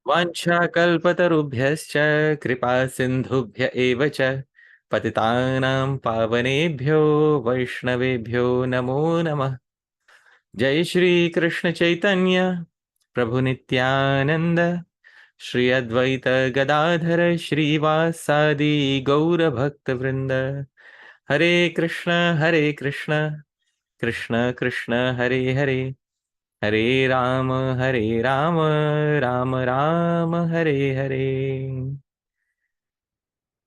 वाञ्छाकल्पतरुभ्यश्च कृपा सिन्धुभ्य एव च पतितानां पावनेभ्यो वैष्णवेभ्यो नमो नमः। जय श्री कृष्ण चैतन्य प्रभु नित्यानंद श्री अद्वैत गदाधर श्रीवासादि गौर भक्त वृंद। हरे कृष्ण कृष्ण कृष्ण हरे हरे, हरे राम राम राम हरे हरे।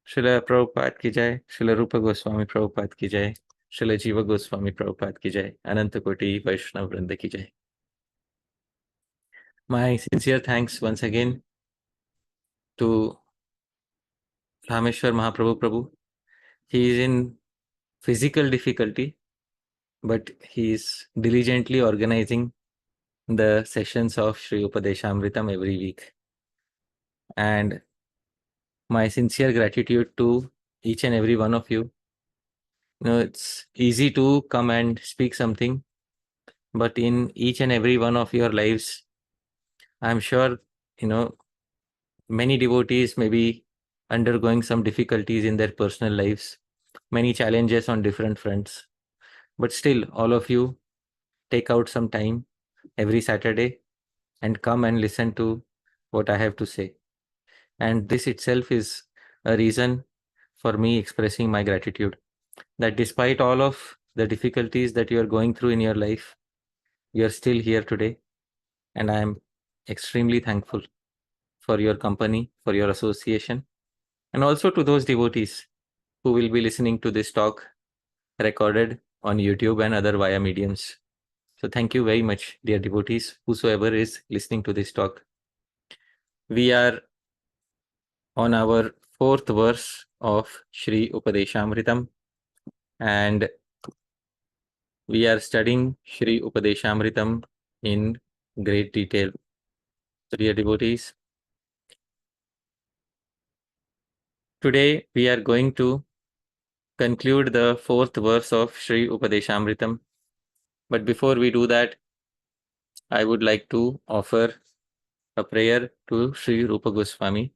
श्रील प्रभुपाद की जय, श्रील रूप गोस्वामी प्रभुपाद की जय, श्रील जीव गोस्वामी प्रभुपाद की जय, अनंत कोटि वैष्णव वृंद की जय। My sincere thanks once again to Rameshwar Mahaprabhu Prabhu. He is in physical difficulty, but he is diligently organizing the sessions of Śrī-Upadeśāmṛtam every week. And my sincere gratitude to each and every one of you. You know, it's easy to come and speak something, but in each and every one of your lives, I'm sure, you know, many devotees may be undergoing some difficulties in their personal lives, many challenges on different fronts. But still, all of you take out some time every Saturday and come and listen to what I have to say. And this itself is a reason for me expressing my gratitude, that despite all of the difficulties that you are going through in your life, you are still here today. And I am extremely thankful for your company, for your association, and also to those devotees who will be listening to this talk recorded on YouTube and other via mediums. So thank you very much, dear devotees, whosoever is listening to this talk. We are on our fourth verse of Śrī-Upadeśāmṛtam, and we are studying Śrī-Upadeśāmṛtam in great detail. So dear devotees, today we are going to conclude the fourth verse of Śrī-Upadeśāmṛtam. But before we do that, I would like to offer a prayer to Sri Rupa Goswami.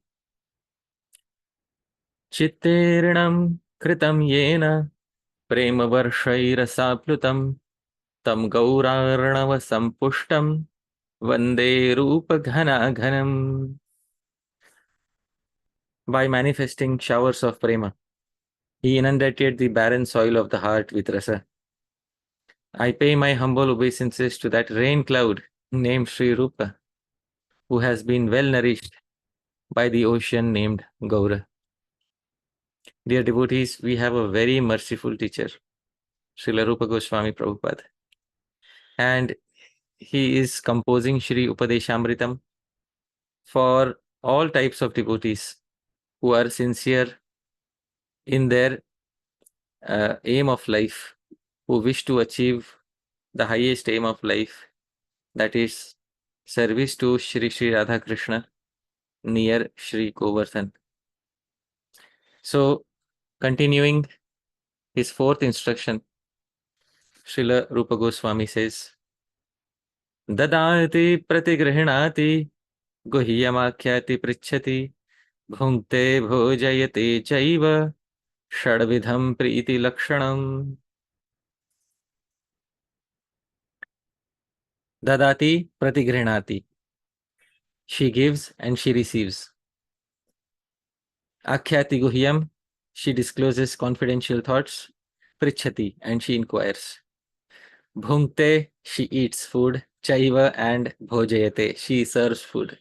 Chittirnam kritam yena prema varshairasaplutam tam gaurarnava sampushtam vande rupa ghana ghanam. By manifesting showers of prema, he inundated the barren soil of the heart with rasa. I pay my humble obeisances to that rain cloud named Sri Rupa, who has been well nourished by the ocean named Gaura. Dear devotees, we have a very merciful teacher, Srila Rupa Goswami Prabhupada. And he is composing Śrī-Upadeśāmṛtam for all types of devotees who are sincere in their aim of life, who wish to achieve the highest aim of life, that is service to Shri Shri Radha Krishna near Shri Govardhan. So, continuing his fourth instruction, Srila Rupa Goswami says, Dadati pratigrihnati guhyamakhyati prichhati bhunkte bhojayate chaiva shadvidham priti lakshanam. Dadati pratigrihnati. She gives and she receives. Akhyati guhyam. She discloses confidential thoughts. Prichhati, and she inquires. Bhunkte, she eats food. Chaiva and bhojayate, she serves food.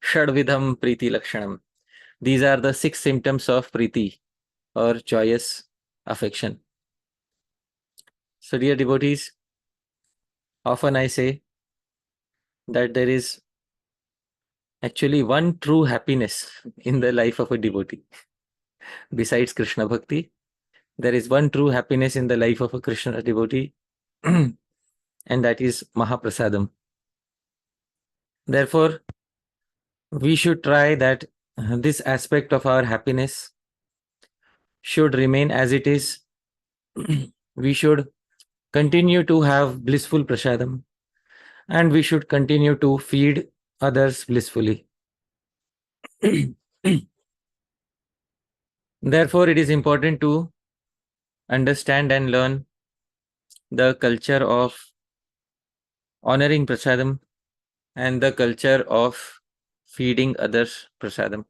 Shadvidham priti lakshanam. These are the 6 symptoms of priti, or joyous affection. So dear devotees, often I say that there is actually one true happiness in the life of a devotee. Besides Krishna Bhakti, there is one true happiness in the life of a Krishna devotee, and that is Mahaprasadam. Therefore, we should try that this aspect of our happiness should remain as it is. We should continue to have blissful prasadam, and we should continue to feed others blissfully. Therefore, it is important to understand and learn the culture of honoring prasadam and the culture of feeding others prasadam.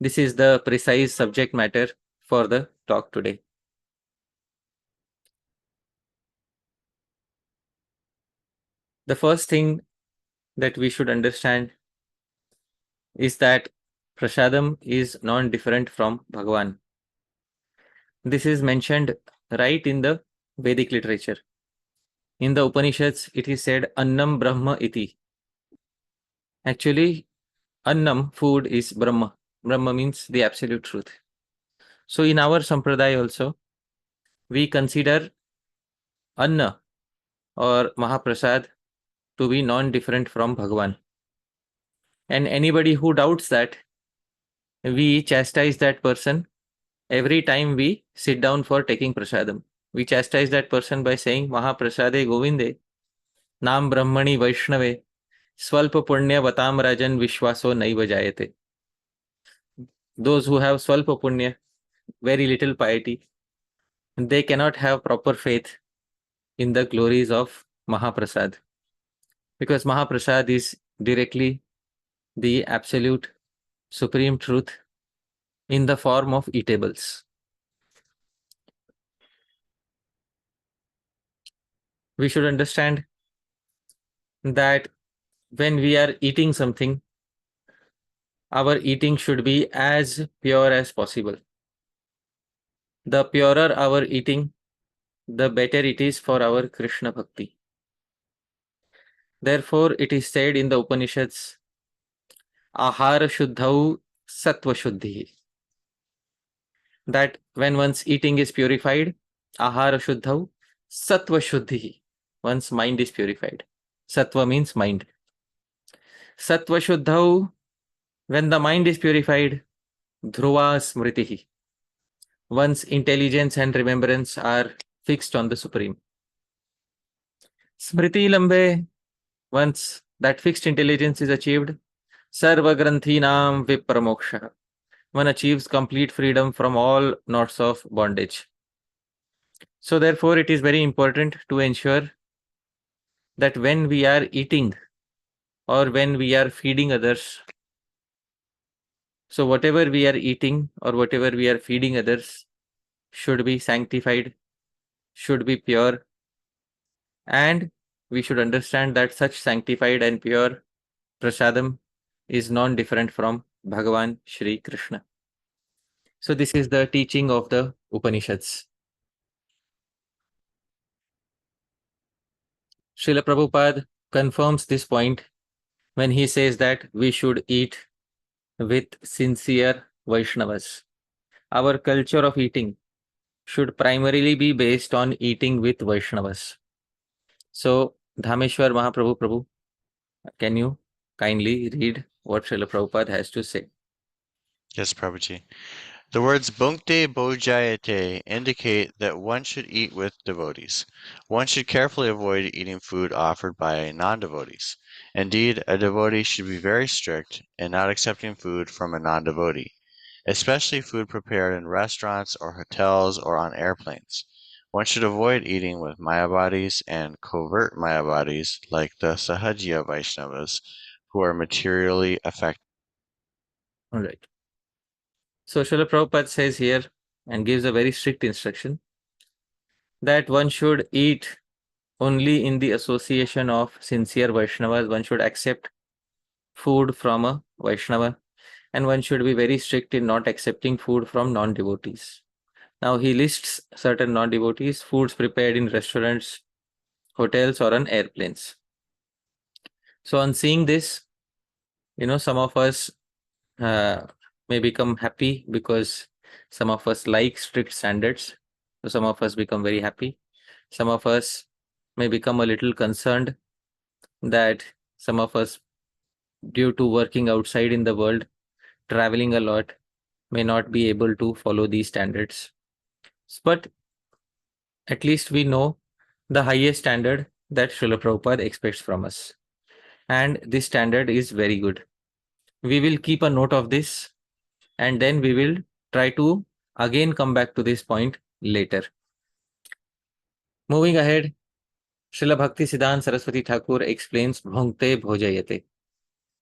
This is the precise subject matter for the talk today. The first thing that we should understand is that prasadam is non-different from Bhagavan. This is mentioned right in the Vedic literature. In the Upanishads, it is said Annam Brahma iti. Actually, Annam, food, is Brahma. Brahma means the absolute truth. So in our Sampradaya also, we consider Anna or Mahaprasad to be non-different from Bhagavan. And anybody who doubts that, we chastise that person every time we sit down for taking prasadam. We chastise that person by saying Mahaprasade Govinde, Nam Brahmani Vaishnave, Swalpa Punya Vatam Rajan Vishwaso Naiva Jayate. Those who have Swalpa Punya, very little piety, they cannot have proper faith in the glories of Mahaprasad. Because Mahaprasad is directly the absolute supreme truth in the form of eatables. We should understand that when we are eating something, our eating should be as pure as possible. The purer our eating, the better it is for our Krishna Bhakti. Therefore, it is said in the Upanishads, Ahara Shuddhau Sattva Shuddhi, that when one's eating is purified, Ahara Shuddhau Sattva Shuddhi, one's mind is purified. Sattva means mind. Sattva Shuddhau, when the mind is purified, Dhruva Smritihi, one's intelligence and remembrance are fixed on the Supreme. Smriti Lambe, once that fixed intelligence is achieved, Sarva Granthinam Vipramoksha, one achieves complete freedom from all knots of bondage. So therefore, it is very important to ensure that when we are eating or when we are feeding others, so whatever we are eating or whatever we are feeding others should be sanctified, should be pure, and we should understand that such sanctified and pure prasadam is non-different from Bhagavan Shri Krishna. So this is the teaching of the Upanishads. Srila Prabhupada confirms this point when he says that we should eat with sincere Vaishnavas. Our culture of eating should primarily be based on eating with Vaishnavas. So, Dhameshwar Mahaprabhu Prabhu, can you kindly read what Srila Prabhupada has to say? Yes, Prabhuji. The words bhunkte, bhojayate indicate that one should eat with devotees. One should carefully avoid eating food offered by non-devotees. Indeed, a devotee should be very strict in not accepting food from a non-devotee, especially food prepared in restaurants or hotels or on airplanes. One should avoid eating with Mayavadis and covert Mayavadis like the Sahajya Vaishnavas, who are materially affected. All right. So, Srila Prabhupada says here and gives a very strict instruction that one should eat only in the association of sincere Vaishnavas. One should accept food from a Vaishnava, and one should be very strict in not accepting food from non-devotees. Now he lists certain non-devotees, foods prepared in restaurants, hotels, or on airplanes. So on seeing this, some of us may become happy because some of us like strict standards. So some of us become very happy. Some of us may become a little concerned that some of us, due to working outside in the world, traveling a lot, may not be able to follow these standards. But at least we know the highest standard that Srila Prabhupada expects from us. And this standard is very good. We will keep a note of this and then we will try to again come back to this point later. Moving ahead, Srila Bhaktisiddhanta Saraswati Thakura explains bhunkte bhojayate.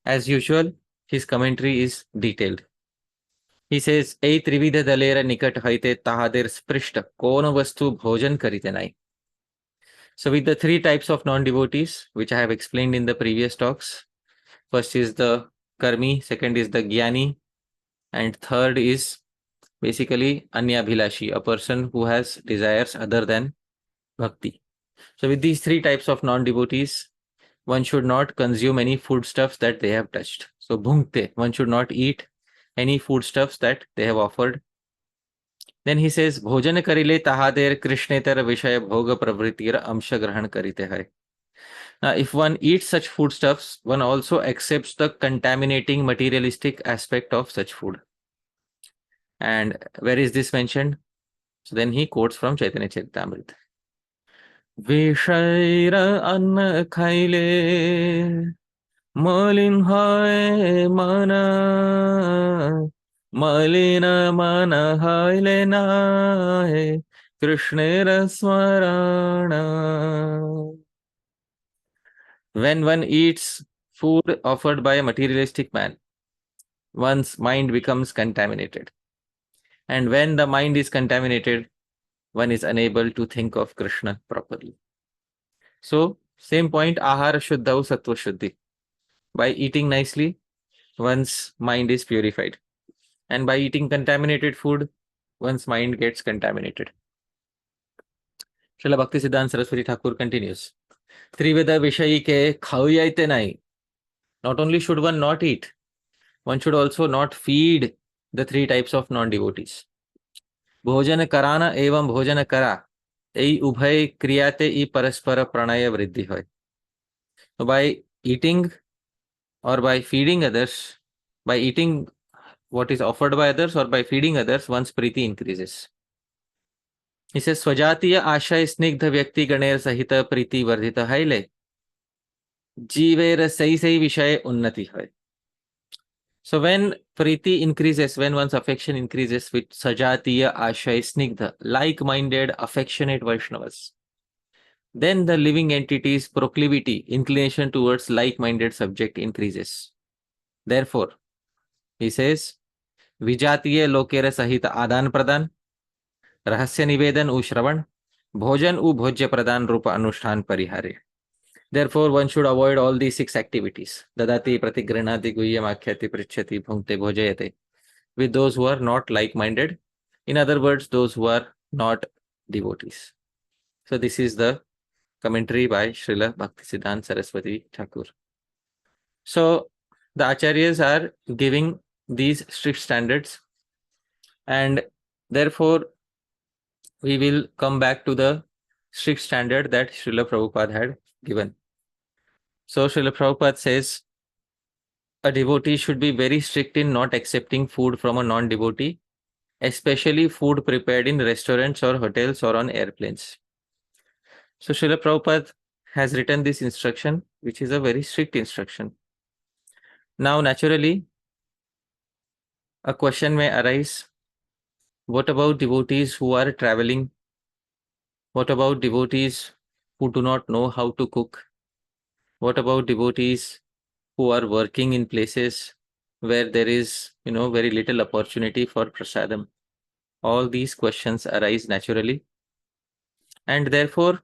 As usual, his commentary is detailed. He says, Ei trividha dalera nikat haite tahader sprishta kona vastu bhojan karite nai. So with the three types of non-devotees, which I have explained in the previous talks, first is the karmi, second is the jnani, and third is basically anyabhilashi, a person who has desires other than bhakti. So with these three types of non-devotees, one should not consume any foodstuffs that they have touched. So bhunkte, one should not eat any foodstuffs that they have offered. Then he says, bhojan karile tahader krishnetar vishaya bhoga pravritir amsha grahan karite hai. Now, if one eats such foodstuffs, one also accepts the contaminating materialistic aspect of such food. And where is this mentioned? So then he quotes from Chaitanya Charitamrita. Vishaira anna khaile malin hai mana malina mana haile nahe krishnera smarana. When one eats food offered by a materialistic man, one's mind becomes contaminated. And when the mind is contaminated, one is unable to think of Krishna properly. So, same point, ahara shuddhau sattva shuddhi. By eating nicely, one's mind is purified. And by eating contaminated food, one's mind gets contaminated. Srila Bhaktisiddhanta Saraswati Thakura continues. Triveda vishayi ke khauyaite nai. Not only should one not eat, one should also not feed the three types of non-devotees. Bhojan karana evam bhojan kara. Ei ubhay kriyate I paraspara pranaya vriddhi hoy. So by eating or by feeding others, by eating what is offered by others or by feeding others, one's priti increases. He says, Swajatiya ashay snigdha vyakti ganer sahita priti vardhita haile. Jiver sai vishay unnati hoy. So when priti increases, when one's affection increases with sajatiya, ashay, snigdha, like-minded, affectionate Vaishnavas, then the living entity's proclivity, inclination towards like-minded subject increases. Therefore, he says, vijatiya lokera sahita adan pradan, rahasya nivedan u shravan, bhojan u bhojya pradan rupa anushtan parihare. Therefore, one should avoid all these six activities. Dadati, pratigranati, guhyam, akhyati, pritchati, bhunkte, bhojayate. With those who are not like-minded. In other words, those who are not devotees. So this is the commentary by Srila Bhaktisiddhanta Saraswati Thakura. So the acharyas are giving these strict standards, and therefore we will come back to the strict standard that Srila Prabhupada had given. So Srila Prabhupada says a devotee should be very strict in not accepting food from a non-devotee, especially food prepared in restaurants or hotels or on airplanes. So Srila Prabhupada has written this instruction, which is a very strict instruction. Now, naturally, a question may arise, what about devotees who are traveling? What about devotees who do not know how to cook? What about devotees who are working in places where there is, very little opportunity for prasadam? All these questions arise naturally. And therefore,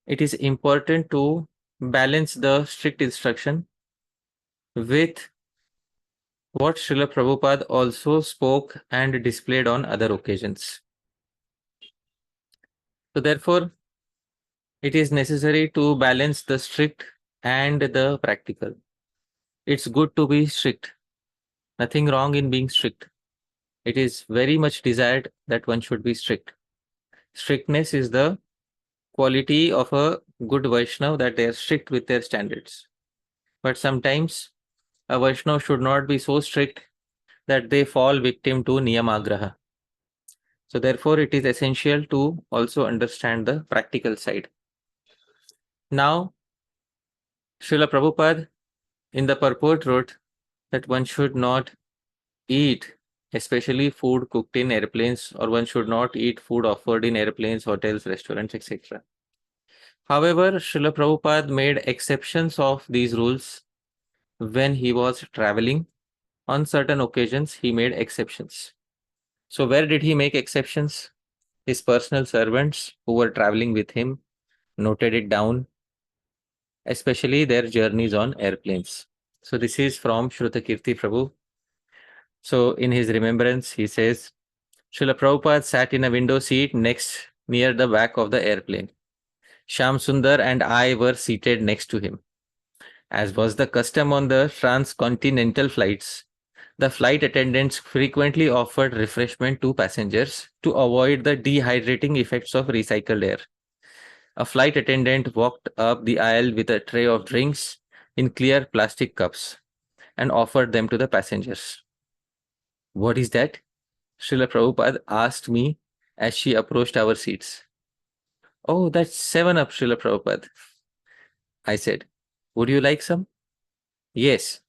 it is important to balance the strict instruction with what Srila Prabhupada also spoke and displayed on other occasions. So therefore, it is necessary to balance the strict and the practical. It's good to be strict. Nothing wrong in being strict. It is very much desired that one should be strict. Strictness is the quality of a good Vaishnava, that they are strict with their standards. But sometimes a Vaishnava should not be so strict that they fall victim to niyamagraha. So therefore, it is essential to also understand the practical side. Now, Srila Prabhupada in the Purport wrote that one should not eat, especially food cooked in airplanes, or one should not eat food offered in airplanes, hotels, restaurants, etc. However, Srila Prabhupada made exceptions of these rules when he was traveling. On certain occasions, he made exceptions. So, where did he make exceptions? His personal servants who were traveling with him noted it down, especially their journeys on airplanes. So, this is from Shrutakirti Prabhu. So, in his remembrance, he says, Srila Prabhupada sat in a window seat next near the back of the airplane. Shyam Sundar and I were seated next to him. As was the custom on the transcontinental flights, the flight attendants frequently offered refreshment to passengers to avoid the dehydrating effects of recycled air. A flight attendant walked up the aisle with a tray of drinks in clear plastic cups and offered them to the passengers. What is that? Srila Prabhupada asked me as she approached our seats. Oh, that's 7-Up, Srila Prabhupada, I said. Would you like some? Yes,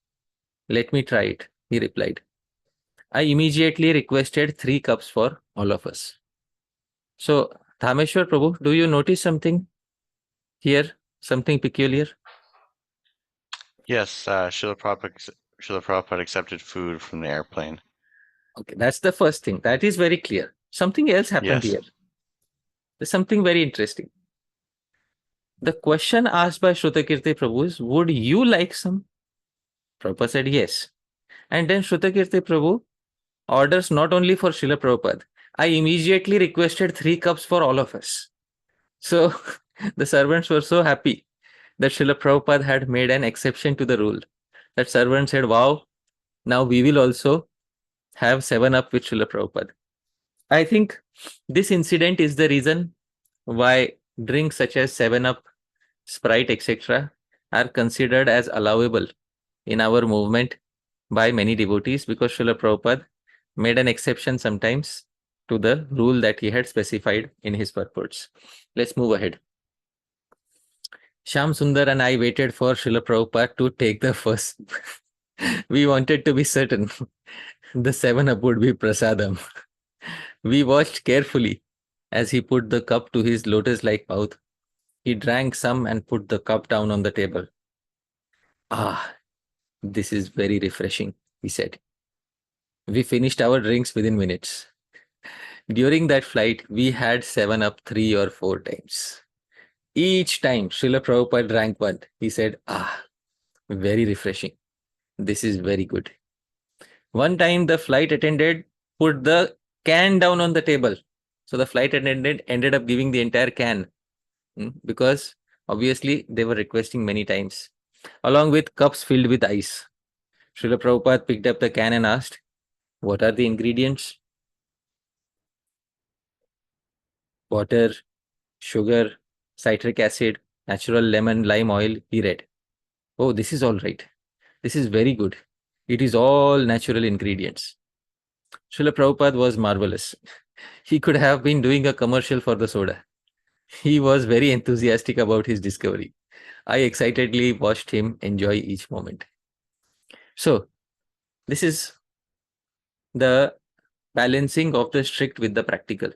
let me try it, he replied. I immediately requested 3 cups for all of us. So, Dhameshwar Prabhu, do you notice something here? Something peculiar? Yes, Srila Prabhupada accepted food from the airplane. Okay, that's the first thing. That is very clear. Something else happened Yes. here. There's something very interesting. The question asked by Shrutakirti Prabhu is, would you like some? Prabhupada said yes. And then Shrutakirti Prabhu orders not only for Srila Prabhupada. I immediately requested 3 cups for all of us. So the servants were so happy that Srila Prabhupada had made an exception to the rule. That servant said, wow, now we will also have 7-Up with Srila Prabhupada. I think this incident is the reason why drinks such as 7-Up, Sprite, etc. are considered as allowable in our movement by many devotees, because Srila Prabhupada made an exception sometimes to the rule that he had specified in his purports. Let's move ahead. Shyam Sundar and I waited for Srila Prabhupada to take the first. We wanted to be certain the 7-Up would be Prasadam. We watched carefully as he put the cup to his lotus-like mouth. He drank some and put the cup down on the table. Ah, this is very refreshing, he said. We finished our drinks within minutes. During that flight, we had 7-Up 3 or 4 times. Each time Srila Prabhupada drank one, he said, ah, very refreshing. This is very good. One time the flight attendant put the can down on the table. So the flight attendant ended up giving the entire can, because obviously they were requesting many times, along with cups filled with ice. Srila Prabhupada picked up the can and asked, what are the ingredients? Water, sugar, citric acid, natural lemon, lime oil, he read. Oh, this is all right. This is very good. It is all natural ingredients. Srila Prabhupada was marvelous. He could have been doing a commercial for the soda. He was very enthusiastic about his discovery. I excitedly watched him enjoy each moment. So, this is the balancing of the strict with the practical.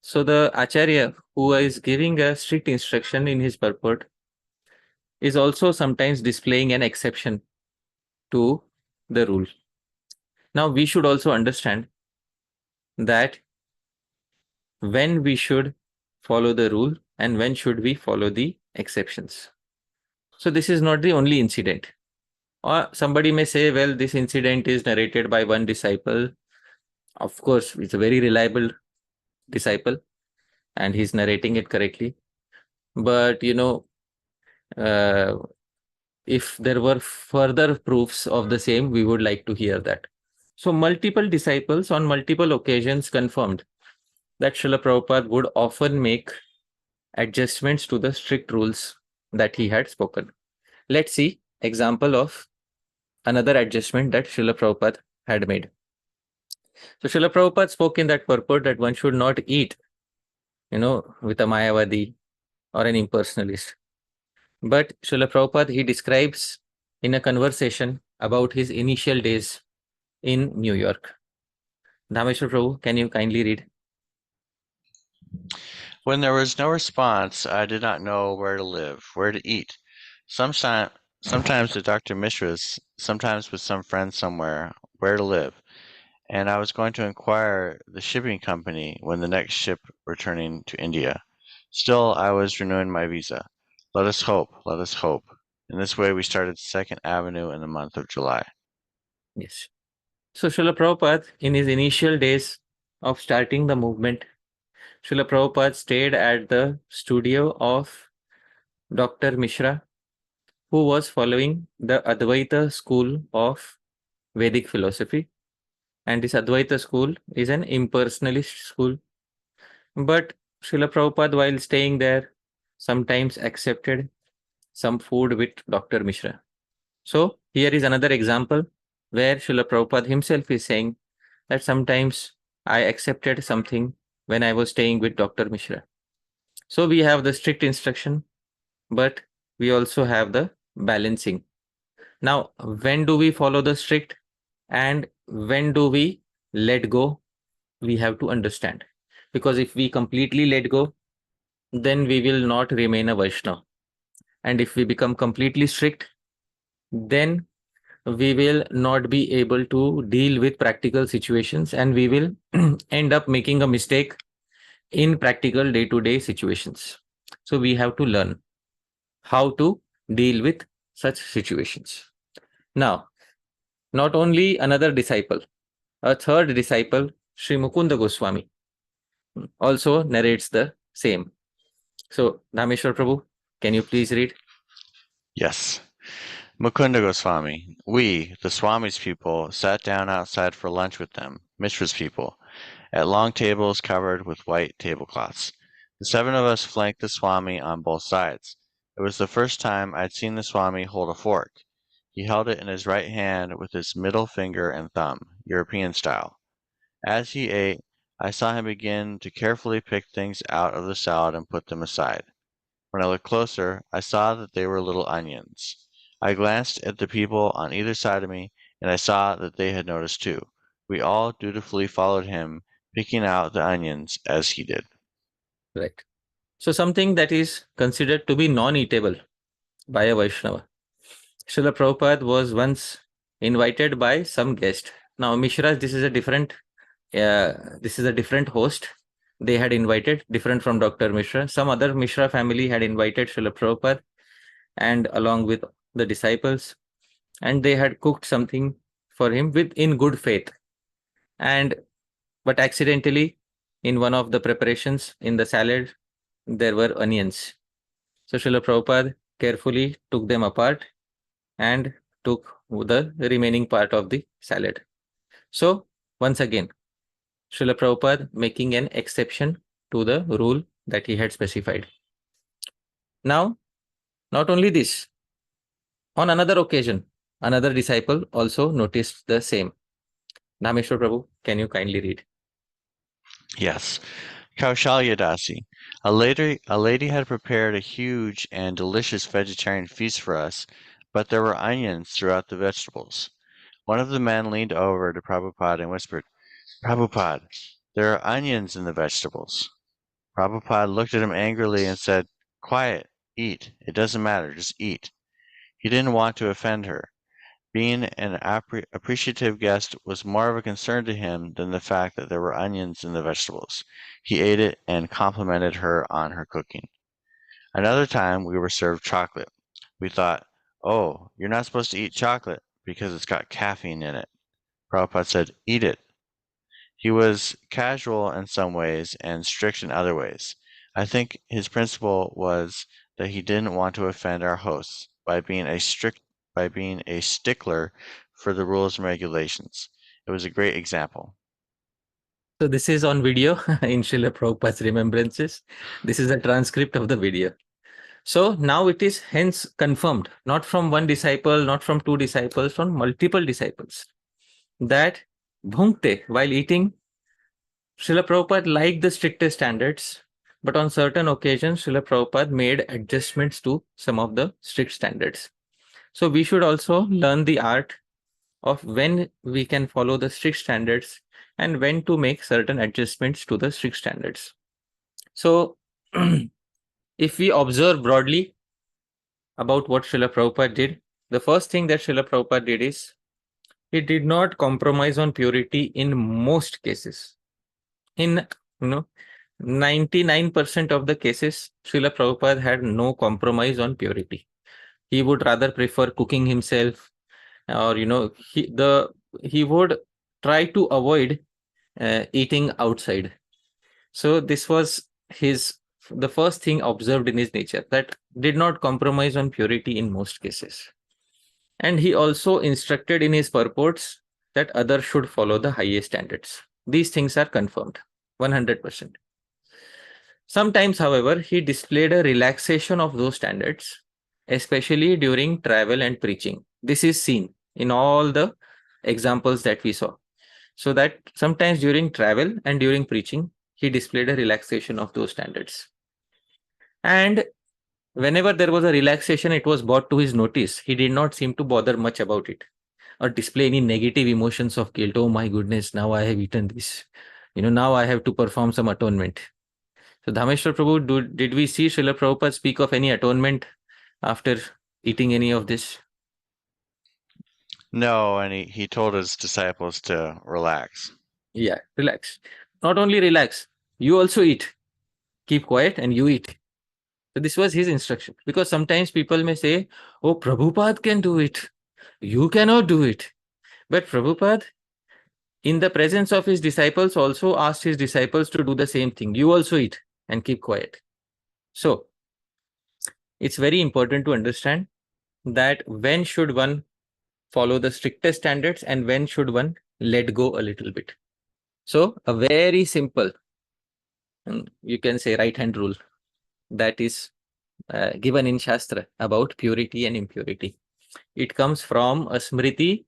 So, the Acharya, who is giving a strict instruction in his purport, is also sometimes displaying an exception to the rule. Now, we should also understand that when we should follow the rule and when should we follow the exceptions. So this is not the only incident. Or somebody may say, well, this incident is narrated by one disciple. Of course, it's a very reliable disciple and he's narrating it correctly. But, if there were further proofs of the same, we would like to hear that. So multiple disciples on multiple occasions confirmed that Srila Prabhupada would often make adjustments to the strict rules that he had spoken. Let's see example of another adjustment that Srila Prabhupada had made. So Srila Prabhupada spoke in that purport that one should not eat, with a Mayavadi or an impersonalist. But Srila Prabhupada, he describes in a conversation about his initial days in New York. Dhameshwar Prabhu, can you kindly read? When there was no response, I did not know where to live, where to eat. Sometimes with Dr. Mishra's, sometimes with some friend somewhere, where to live. And I was going to inquire the shipping company when the next ship returning to India. Still, I was renewing my visa. Let us hope, let us hope. In this way, we started Second Avenue in the month of July. Yes. So Srila Prabhupada, in his initial days of starting the movement, Srila Prabhupada stayed at the studio of Dr. Mishra, who was following the Advaita school of Vedic philosophy. And this Advaita school is an impersonalist school. But Srila Prabhupada, while staying there, sometimes accepted some food with Dr. Mishra. So here is another example where Srila Prabhupada himself is saying that sometimes I accepted something when I was staying with Dr. Mishra. So we have the strict instruction, but we also have the balancing. Now, when do we follow the strict and when do we let go? We have to understand. Because if we completely let go, then we will not remain a Vaishnava. And if we become completely strict, then we will not be able to deal with practical situations and we will end up making a mistake in practical day-to-day situations. So we have to learn how to deal with such situations. Now, not only another disciple, a third disciple, Sri Mukunda Goswami, also narrates the same. So, Dhameshwar Prabhu, can you please read? Yes. Mukunda Goswami. We, the Swami's people, sat down outside for lunch with them, Mishra's people, at long tables covered with white tablecloths. The seven of us flanked the Swami on both sides. It was the first time I'd seen the Swami hold a fork. He held it in his right hand with his middle finger and thumb, European style. As he ate, I saw him begin to carefully pick things out of the salad and put them aside. When I looked closer, I saw that they were little onions. I glanced at the people on either side of me, and I saw that they had noticed too. We all dutifully followed him, picking out the onions as he did. Right. So, something that is considered to be non-eatable by a Vaishnava. Srila Prabhupada was once invited by some guest. Now, Mishras, this is a different host. They had invited, different from Dr. Mishra. Some other Mishra family had invited Srila Prabhupada and along with the disciples, and they had cooked something for him with in good faith. But accidentally, in one of the preparations in the salad, there were onions. So Srila Prabhupada carefully took them apart and took the remaining part of the salad. So once again, Srila Prabhupada making an exception to the rule that he had specified. Now, not only this, on another occasion, another disciple also noticed the same. Dhameshwar Prabhu, can you kindly read? Yes. Kaushalya Dasi. A lady had prepared a huge and delicious vegetarian feast for us, but there were onions throughout the vegetables. One of the men leaned over to Prabhupada and whispered, Prabhupada, there are onions in the vegetables. Prabhupada looked at him angrily and said, Quiet, eat. It doesn't matter, just eat. He didn't want to offend her. Being an appreciative guest was more of a concern to him than the fact that there were onions in the vegetables. He ate it and complimented her on her cooking. Another time we were served chocolate. We thought, oh, you're not supposed to eat chocolate because it's got caffeine in it. Prabhupada said, eat it. He was casual in some ways and strict in other ways. I think his principle was that he didn't want to offend our hosts by being a stickler for the rules and regulations. It was a great example. So this is on video in Srila Prabhupada's Remembrances. This is a transcript of the video. So now it is hence confirmed, not from one disciple, not from two disciples, from multiple disciples, that bhunkte, while eating, Srila Prabhupada liked the strictest standards, but on certain occasions, Srila Prabhupada made adjustments to some of the strict standards. So we should also learn the art of when we can follow the strict standards and when to make certain adjustments to the strict standards. So, if we observe broadly about what Srila Prabhupada did, the first thing that Srila Prabhupada did is he did not compromise on purity in most cases. In 99% of the cases, Srila Prabhupada had no compromise on purity. He would rather prefer cooking himself, or he would try to avoid eating outside. So this was the first thing observed in his nature, that did not compromise on purity in most cases. And he also instructed in his purports that others should follow the highest standards. These things are confirmed 100%. Sometimes, however, he displayed a relaxation of those standards, especially during travel and preaching. This is seen in all the examples that we saw. So that sometimes during travel and during preaching, he displayed a relaxation of those standards. And whenever there was a relaxation, it was brought to his notice. He did not seem to bother much about it or display any negative emotions of guilt. Oh my goodness, now I have eaten this. Now I have to perform some atonement. So Dhameshwar Prabhu, did we see Srila Prabhupada speak of any atonement after eating any of this? No, and he told his disciples to relax. Yeah, relax. Not only relax, you also eat. Keep quiet and you eat. So this was his instruction. Because sometimes people may say, oh, Prabhupada can do it. You cannot do it. But Prabhupada, in the presence of his disciples, also asked his disciples to do the same thing. You also eat and keep quiet. So it's very important to understand that when should one follow the strictest standards and when should one let go a little bit. So a very simple, you can say, right hand rule that is given in Shastra about purity and impurity. It comes from a Smriti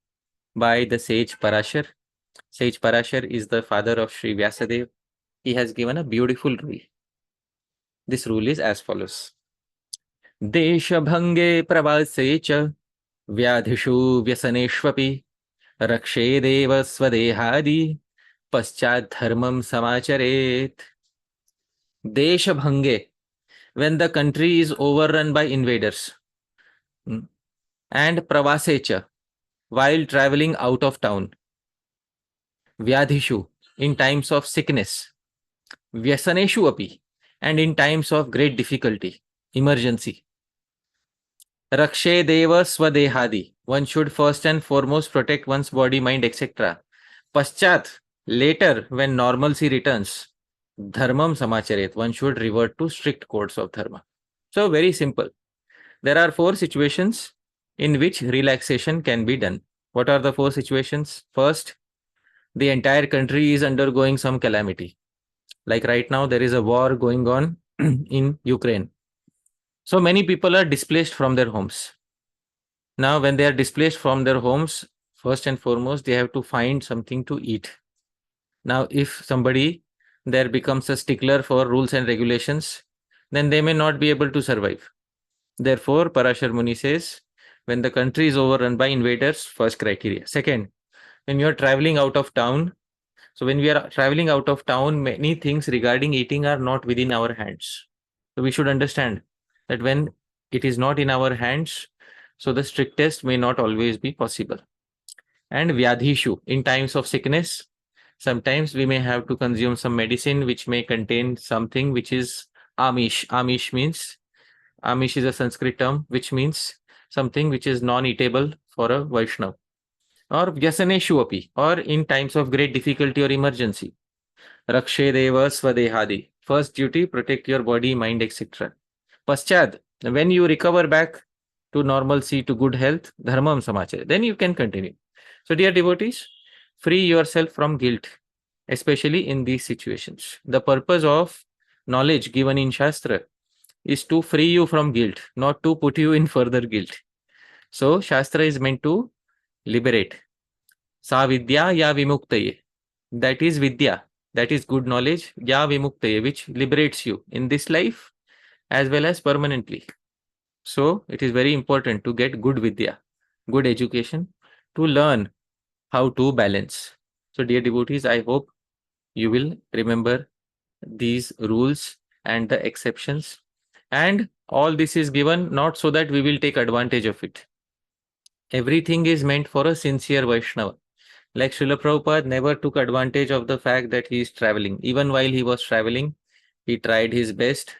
by the sage Parashar. Sage Parashar is the father of Sri Vyasadeva. He has given a beautiful rule. This rule is as follows. Deshabhange pravase cha vyadhishu vyasaneshvapi rakshedeva swadehadi paschat dharmam samacharet. Deshabhange, when the country is overrun by invaders, and pravasecha, while traveling out of town, vyadhishu, in times of sickness, vyasaneshu api, and in times of great difficulty, emergency. Rakshe deva swadehadi, one should first and foremost protect one's body, mind, etc. Paschat, later when normalcy returns, dharmam samacharet, one should revert to strict codes of dharma. So very simple. There are 4 situations in which relaxation can be done. What are the 4 situations? First, the entire country is undergoing some calamity. Like right now, there is a war going on in Ukraine. So many people are displaced from their homes. Now, when they are displaced from their homes, first and foremost, they have to find something to eat. Now, if somebody there becomes a stickler for rules and regulations, then they may not be able to survive. Therefore, Parashar Muni says, when the country is overrun by invaders, first criteria. Second, when you are traveling out of town, so when we are traveling out of town, many things regarding eating are not within our hands. So we should understand that when it is not in our hands, so the strictest may not always be possible. And vyadhishu, in times of sickness, sometimes we may have to consume some medicine which may contain something which is amish. Amish is a Sanskrit term which means something which is non-eatable for a Vaishnav. Or vyasaneshu api, or in times of great difficulty or emergency. Rakshe deva swadehadi. First duty, protect your body, mind, etc. Paschad, when you recover back to normalcy, to good health, dharmam samachara, then you can continue. So dear devotees, free yourself from guilt, especially in these situations. The purpose of knowledge given in Shastra is to free you from guilt, not to put you in further guilt. So Shastra is meant to liberate. Sa vidya ya vimuktaye. That is vidya, that is good knowledge, ya vimuktaye, which liberates you in this life as well as permanently. So it is very important to get good vidya, good education, to learn how to balance. So dear devotees, I hope you will remember these rules and the exceptions. And all this is given not so that we will take advantage of it. Everything is meant for a sincere Vaishnava. Like Srila Prabhupada never took advantage of the fact that he is traveling. Even while he was traveling, he tried his best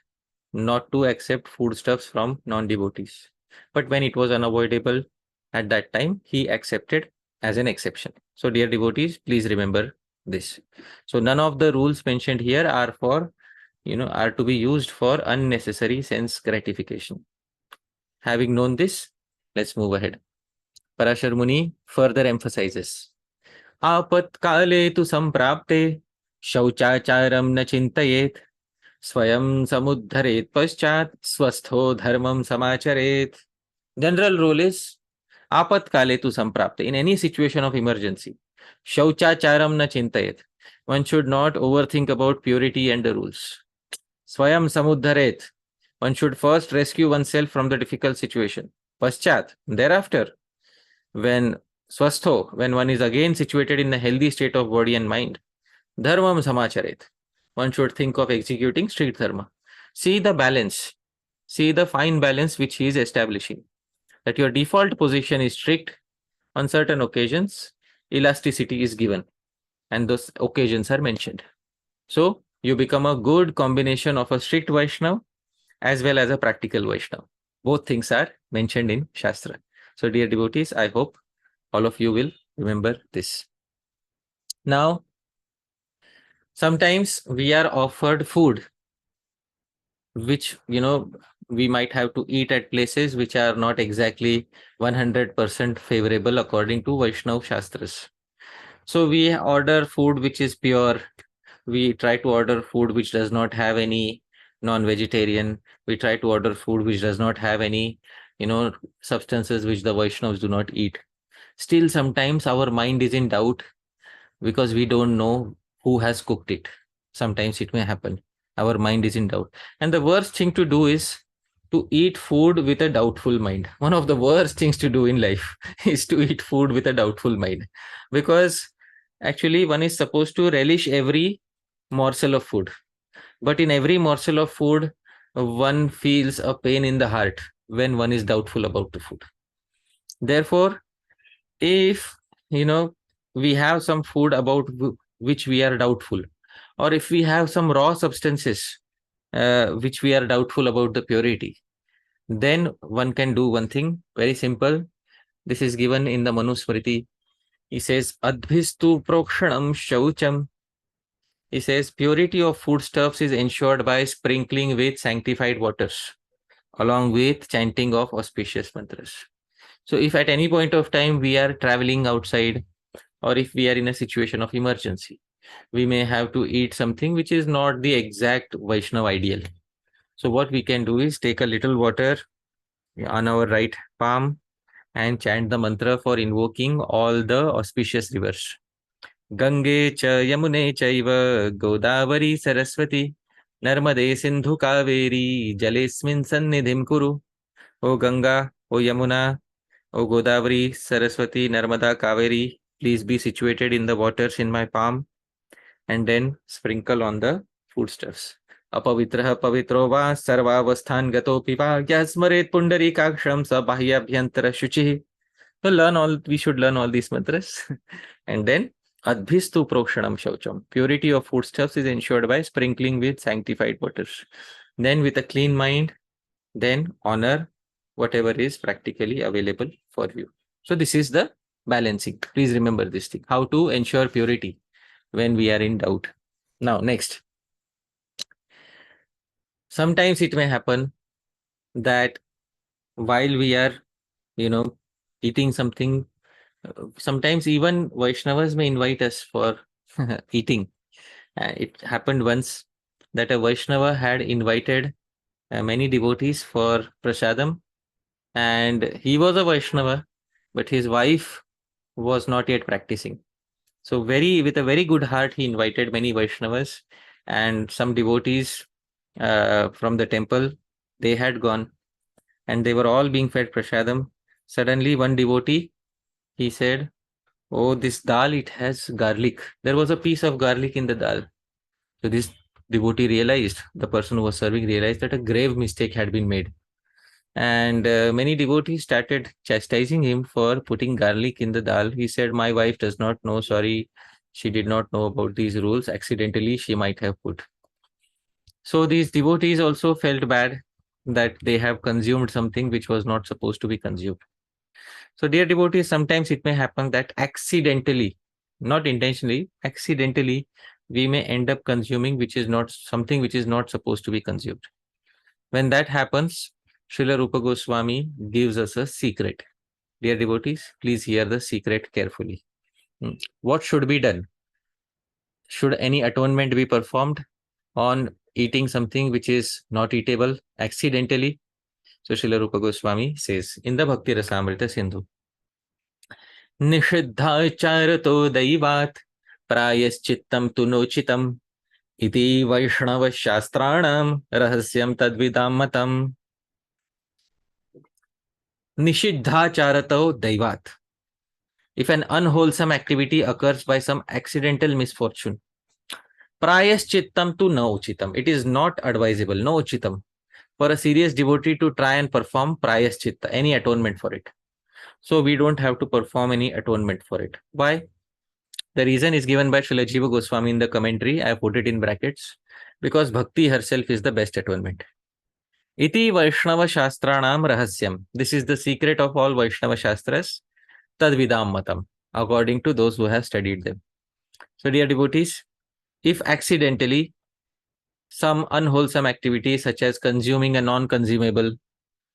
not to accept foodstuffs from non-devotees. But when it was unavoidable at that time, he accepted as an exception. So dear devotees, please remember this. So none of the rules mentioned here are for, are to be used for unnecessary sense gratification. Having known this, let's move ahead. Parashar Muni further emphasizes, आपत्काले तु संप्राप्ते शौचाचारं न चिन्तयेत् स्वयं समुद्धरेत् पश्चात् स्वस्थो धर्मं समाचरेत्. General rule is आपत्काले तु संप्राप्ते. In any situation of emergency, शौचाचारं न चिन्तयेत्. One should not overthink about purity and the rules. Swayam samudharet. One should first rescue oneself from the difficult situation. Paschat. Thereafter, when swastho, when one is again situated in a healthy state of body and mind, dharmam samacharet. One should think of executing strict dharma. See the balance. See the fine balance which he is establishing. That your default position is strict. On certain occasions, elasticity is given. And those occasions are mentioned. So, you become a good combination of a strict Vaishnava as well as a practical Vaishnava. Both things are mentioned in Shastra. So, dear devotees, I hope all of you will remember this. Now, sometimes we are offered food, which, we might have to eat at places which are not exactly 100% favorable according to Vaishnava Shastras. So, we order food which is pure. We try to order food which does not have any non-vegetarian. We try to order food which does not have any, substances which the Vaishnavas do not eat. Still, sometimes our mind is in doubt because we don't know who has cooked it. Sometimes it may happen. Our mind is in doubt. And the worst thing to do is to eat food with a doubtful mind. One of the worst things to do in life is to eat food with a doubtful mind. Because actually, one is supposed to relish every morsel of food. But in every morsel of food, one feels a pain in the heart when one is doubtful about the food. Therefore, if we have some food about which we are doubtful, or if we have some raw substances which we are doubtful about the purity, then one can do one thing very simple. This is given in the Manusmriti. He says, Adbhistu prokshanam shaucham. He says, purity of foodstuffs is ensured by sprinkling with sanctified waters, along with chanting of auspicious mantras. So if at any point of time we are traveling outside, or if we are in a situation of emergency, we may have to eat something which is not the exact Vaishnava ideal. So what we can do is take a little water on our right palm and chant the mantra for invoking all the auspicious rivers. Gange cha yamune chaiva godavari saraswati narmade sindhu kaveri jalesmin sannidhim kuru. O Ganga, O Yamuna, O Godavari, Saraswati, Narmada, Kaveri, please be situated in the waters in my palm and then sprinkle on the foodstuffs. Apavitraha pavitro va sarvavasthan gato piva yasmaret pundarikaksham sabhahyabhyantara shuchi. So we should learn all these mantras. And then Adbhistu prokshanam shaucham. Purity of foodstuffs is ensured by sprinkling with sanctified waters. Then with a clean mind, then honor whatever is practically available for you. So this is the balancing. Please remember this thing. How to ensure purity when we are in doubt. Now, next. Sometimes it may happen that while we are, eating something, sometimes even Vaishnavas may invite us for eating. It happened once that a Vaishnava had invited many devotees for Prasadam, and he was a Vaishnava, but his wife was not yet practicing. So with a very good heart, he invited many Vaishnavas, and some devotees from the temple, they had gone and they were all being fed prasadam. Suddenly one devotee, he said, Oh, this dal, it has garlic. There was a piece of garlic in the dal. So this devotee realized, the person who was serving realized that a grave mistake had been made. And many devotees started chastising him for putting garlic in the dal. He said, my wife does not know, sorry, she did not know about these rules. Accidentally, she might have put. So these devotees also felt bad that they have consumed something which was not supposed to be consumed. So, dear devotees, sometimes it may happen that accidentally, not intentionally, accidentally, we may end up consuming which is not something which is not supposed to be consumed. When that happens, Srila Rupa Goswami gives us a secret. Dear devotees, please hear the secret carefully. What should be done? Should any atonement be performed on eating something which is not eatable accidentally? So Srila Rupa Goswami says in the Bhakti Rasamrita Sindhu, निषिद्धाचारतो दैवात् प्रायश्चित्तं तु नोचितम् इति वैष्णवशास्त्राणां रहस्यं तद्विदां मतम्. Nishiddhacharato daivat. If an unwholesome activity occurs by some accidental misfortune, prayaschittam tu na uchitam. It is not advisable, no uchitam, for a serious devotee to try and perform prayaschitta, any atonement for it. So we don't have to perform any atonement for it. Why? The reason is given by Srila Jiva Goswami in the commentary. I put it in brackets because bhakti herself is the best atonement. Iti Vaishnava Shastranam Rahasyam. This is the secret of all Vaishnava Shastras. Tadvidam Matam, according to those who have studied them. So, dear devotees, if accidentally some unwholesome activity such as consuming a non-consumable,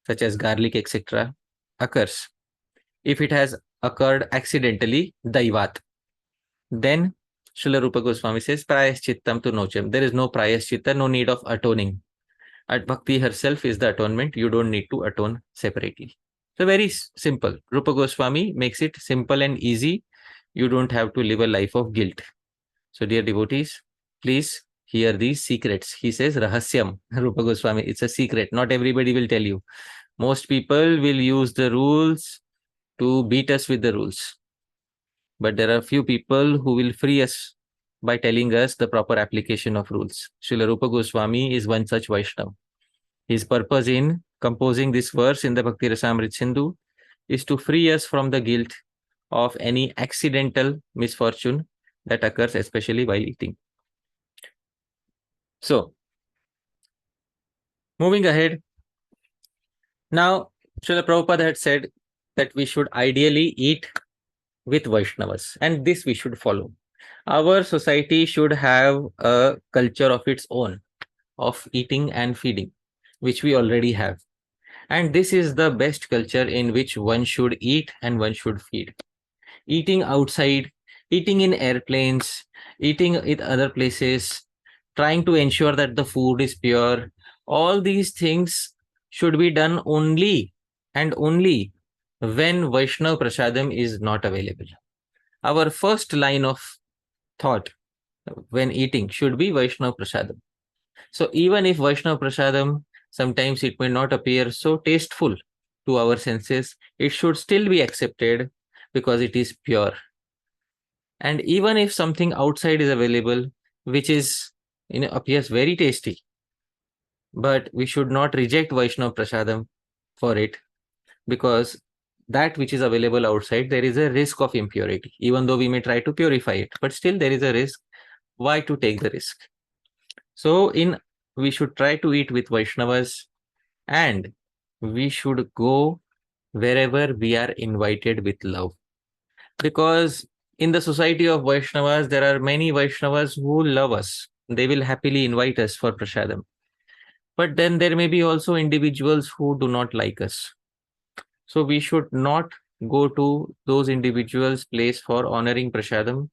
such as garlic, etc., occurs, if it has occurred accidentally, daivat, then Srila Rupa Goswami says, prayaschittam tu nochem. There is no prayaschitta, no need of atoning. At Bhakti herself is the atonement. You don't need to atone separately. So very simple. Rupa Goswami makes it simple and easy. You don't have to live a life of guilt. So dear devotees, please hear these secrets. He says rahasyam, Rupa Goswami. It's a secret. Not everybody will tell you. Most people will use the rules to beat us with the rules. But there are few people who will free us by telling us the proper application of rules. Srila Rupa Goswami is one such Vaishnava. His purpose in composing this verse in the Bhakti Rasamrita Sindhu is to free us from the guilt of any accidental misfortune that occurs, especially while eating. So, moving ahead, now Srila Prabhupada had said that we should ideally eat with Vaishnavas, and this we should follow. Our society should have a culture of its own of eating and feeding, which we already have. And this is the best culture in which one should eat and one should feed. Eating outside, eating in airplanes, eating in other places, trying to ensure that the food is pure, all these things should be done only and only when Vaishnava Prasadam is not available. Our first line of thought when eating should be Vaishnava Prasadam. So even if Vaishnava Prasadam, sometimes it may not appear so tasteful to our senses, it should still be accepted because it is pure. And even if something outside is available, which is, appears very tasty, but we should not reject Vaishnava Prasadam for it, because that which is available outside, there is a risk of impurity, even though we may try to purify it, but still there is a risk. Why to take the risk? So we should try to eat with Vaishnavas, and we should go wherever we are invited with love. Because in the society of Vaishnavas, there are many Vaishnavas who love us. They will happily invite us for Prasadam. But then there may be also individuals who do not like us. So we should not go to those individuals' place for honoring Prasadam,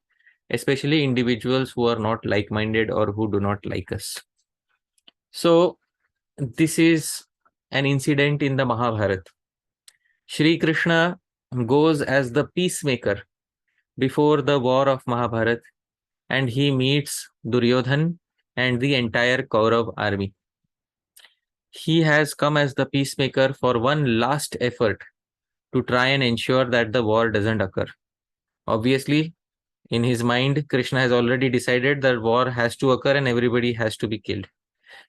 especially individuals who are not like-minded or who do not like us. So this is an incident in the Mahabharata. Shri Krishna goes as the peacemaker before the war of Mahabharata, and he meets Duryodhan and the entire Kaurav army. He has come as the peacemaker for one last effort to try and ensure that the war doesn't occur, Obviously, in his mind, Krishna has already decided that war has to occur and everybody has to be killed.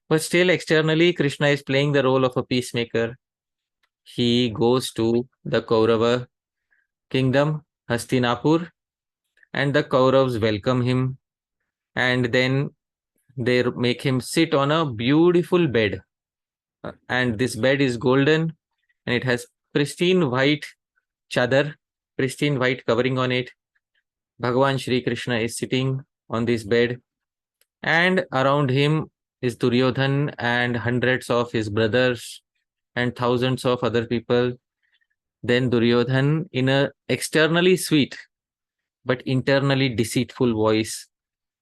But still, externally, Krishna is playing the role of a peacemaker. He goes to the Kaurava kingdom, Hastinapur, and the Kauravas welcome him. And then they make him sit on a beautiful bed. And this bed is golden and it has pristine white chadar, pristine white covering on it. Bhagavan Shri Krishna is sitting on this bed, and around him is Duryodhan and hundreds of his brothers and thousands of other people. Then Duryodhan, in a externally sweet but internally deceitful voice,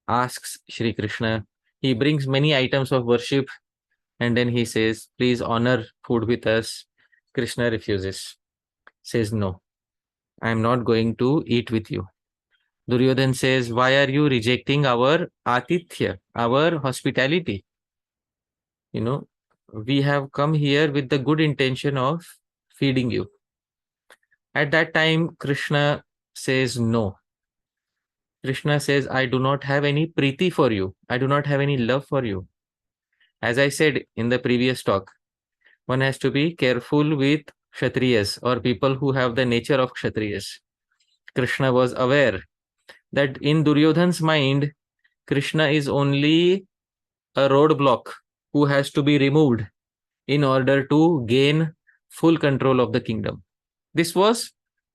asks Shri Krishna. He brings many items of worship and then he says, please honor food with us. Krishna refuses, says, no, I am not going to eat with you. Duryodhan says, why are you rejecting our atithya, our hospitality? We have come here with the good intention of feeding you. At that time, Krishna says, no. Krishna says, I do not have any priti for you. I do not have any love for you. As I said in the previous talk, one has to be careful with Kshatriyas or people who have the nature of Kshatriyas. Krishna was aware that in Duryodhan's mind, Krishna is only a roadblock who has to be removed in order to gain full control of the kingdom. This was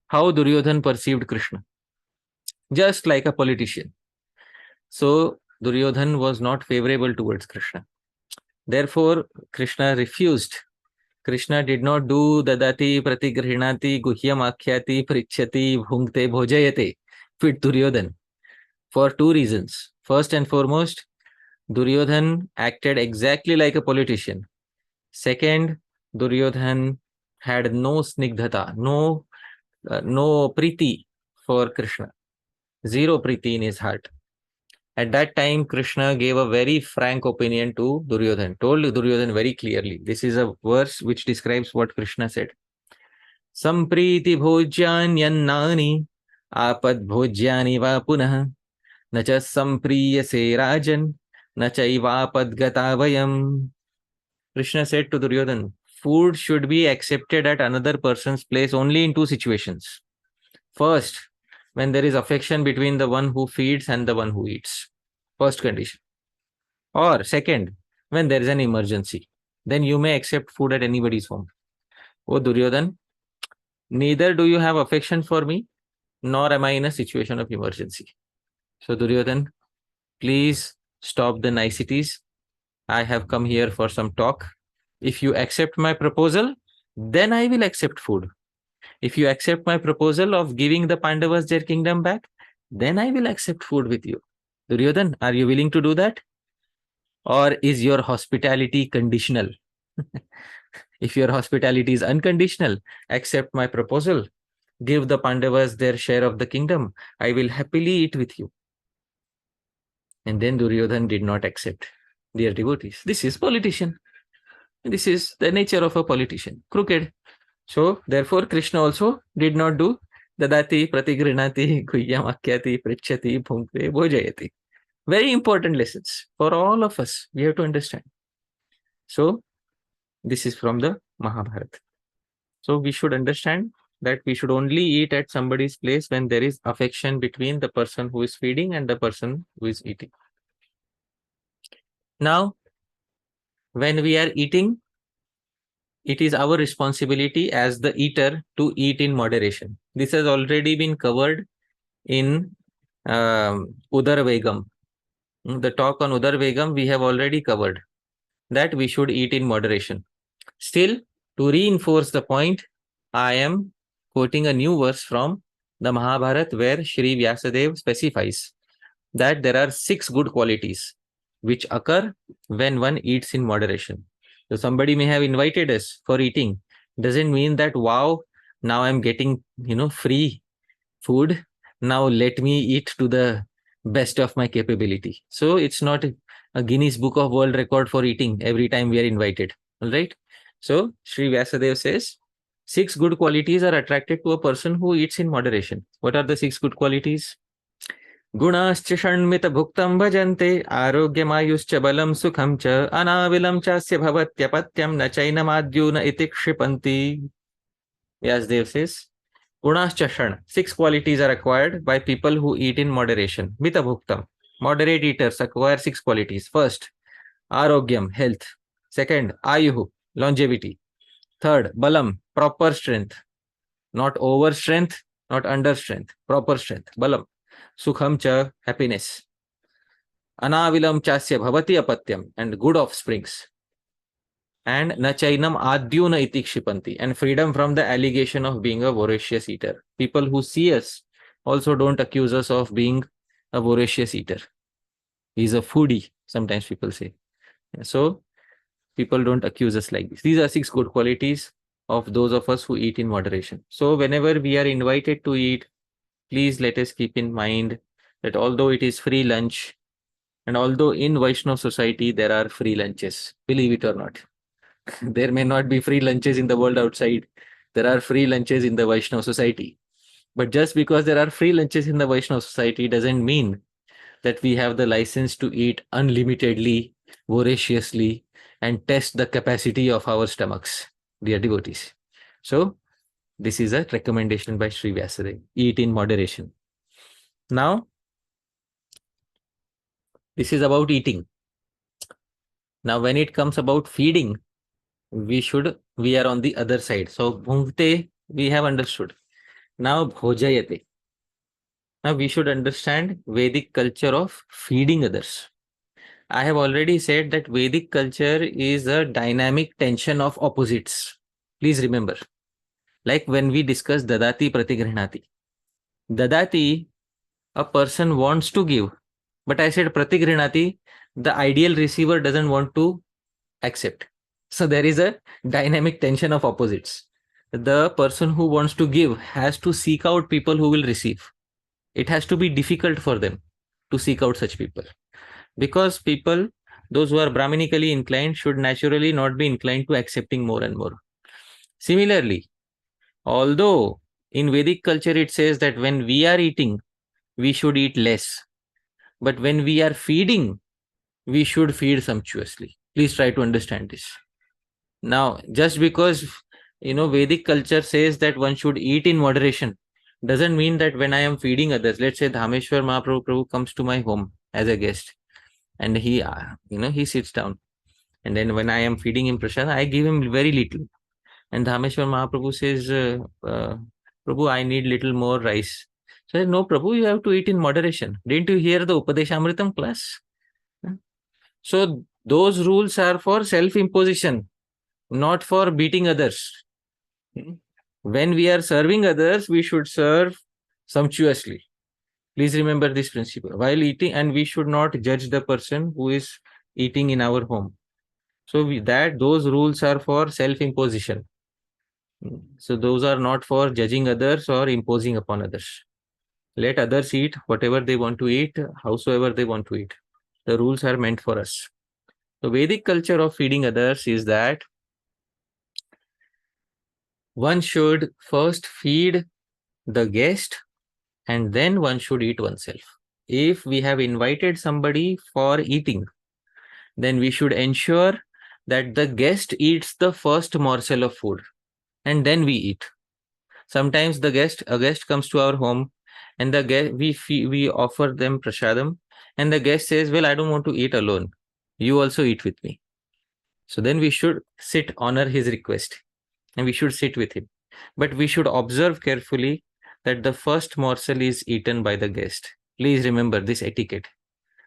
how Duryodhan perceived Krishna, just like a politician. So Duryodhan was not favorable towards Krishna. Therefore, Krishna refused. Krishna did not do dadati, pratigrihnati, guhyam akhyati, prichyati, bhunkte, bhojayate with Duryodhan for two reasons. First and foremost, Duryodhan acted exactly like a politician. Second, Duryodhan had no snigdhata, no priti for Krishna, zero priti in his heart. At that time, Krishna gave a very frank opinion to Duryodhan, told Duryodhan very clearly. This is a verse which describes what Krishna said. Sampriti bhojyanyannani apad bhojyani va punah nacha sampriyase rajan nachaivaapad gata vayam. Krishna said to Duryodhan, food should be accepted at another person's place only in two situations. First, when there is affection between the one who feeds and the one who eats. First condition. Or second, when there is an emergency. Then you may accept food at anybody's home. Oh Duryodhan, neither do you have affection for me, nor am I in a situation of emergency. So Duryodhan, please stop the niceties. I have come here for some talk. If you accept my proposal, then I will accept food. If you accept my proposal of giving the Pandavas their kingdom back, then I will accept food with you. Duryodhan, are you willing to do that? Or is your hospitality conditional? If your hospitality is unconditional, accept my proposal. Give the Pandavas their share of the kingdom. I will happily eat with you. And then Duryodhan did not accept. Dear devotees, this is politician. This is the nature of a politician, crooked. So, therefore, Krishna also did not do dadati, pratigrinati, guhyam akyati, prichyati, bhunkte, bhojayate. Very important lessons for all of us. We have to understand. So, this is from the Mahabharata. So, we should understand that we should only eat at somebody's place when there is affection between the person who is feeding and the person who is eating. Now, when we are eating, it is our responsibility as the eater to eat in moderation. This has already been covered in Udarvegam. The talk on Udarvegam we have already covered, that we should eat in moderation. Still, to reinforce the point, I am quoting a new verse from the Mahabharata where Shri Vyasadeva specifies that there are 6 good qualities which occur when one eats in moderation. So somebody may have invited us for eating. Doesn't mean that, wow, now I'm getting, free food. Now let me eat to the best of my capability. So it's not a Guinness Book of World Record for eating every time we are invited. All right. So Sri Vyasadeva says, 6 good qualities are attracted to a person who eats in moderation. What are the 6 good qualities? Gunascha षण्मित bhuktam bhajante आरोग्यमायुश्च balam sukham cha अनाविलं चास्य भवत्यपत्यं न चैनमाद्युन iti क्षिपन्ति. Vyasdev says, Gunascha षण्, 6 qualities are acquired by people who eat in moderation. Mita bhuktam, moderate eaters acquire 6 qualities. First, Arogyam, health. Second, Ayuhu, longevity. Third, Balam, proper strength. Not over strength, not under strength, proper strength. Balam. Sukham cha, happiness. Anavilam chasya bhavati apatyam, and good offsprings. And nachainam adyuna iti kshipanti, and freedom from the allegation of being a voracious eater. People who see us also don't accuse us of being a voracious eater. He's a foodie, sometimes people say. So people don't accuse us like this. These are 6 good qualities of those of us who eat in moderation. So whenever we are invited to eat, please let us keep in mind that although it is free lunch, and although in Vaishnava society there are free lunches, believe it or not, there may not be free lunches in the world outside. There are free lunches in the Vaishnava society. But just because there are free lunches in the Vaishnava society doesn't mean that we have the license to eat unlimitedly, voraciously, and test the capacity of our stomachs, dear devotees. So, this is a recommendation by Sri Vyasadeva. Eat in moderation. Now, this is about eating. Now, when it comes about feeding, we are on the other side. So, bhunkte, we have understood. Now, bhojayate. Now, we should understand Vedic culture of feeding others. I have already said that Vedic culture is a dynamic tension of opposites. Please remember, like when we discussed dadati pratigrihnati. Dadati, a person wants to give, but I said pratigrihnati, the ideal receiver doesn't want to accept. So there is a dynamic tension of opposites. The person who wants to give has to seek out people who will receive. It has to be difficult for them to seek out such people. Because people, those who are Brahminically inclined, should naturally not be inclined to accepting more and more. Similarly, although in Vedic culture it says that when we are eating, we should eat less. But when we are feeding, we should feed sumptuously. Please try to understand this. Now, just because Vedic culture says that one should eat in moderation, doesn't mean that when I am feeding others, let's say Dhameshwar Mahaprabhu comes to my home as a guest, and he sits down, and then when I am feeding him prasad, I give him very little, and Dhameshwar Mahaprabhu says, Prabhu, I need little more rice. So I said, no, Prabhu, you have to eat in moderation. Didn't you hear the Upadeshamritam class? So those rules are for self-imposition, not for beating others. When we are serving others, we should serve sumptuously. Please remember this principle while eating, and we should not judge the person who is eating in our home. So those rules are for self-imposition. So those are not for judging others or imposing upon others. Let others eat whatever they want to eat, howsoever they want to eat. The rules are meant for us. The Vedic culture of feeding others is that one should first feed the guest and then one should eat oneself. If we have invited somebody for eating, then we should ensure that the guest eats the first morsel of food and then we eat. Sometimes a guest comes to our home and we offer them prasadam, and the guest says, well, I don't want to eat alone. You also eat with me. So then we should honor his request, and we should sit with him. But we should observe carefully that the first morsel is eaten by the guest. Please remember this etiquette.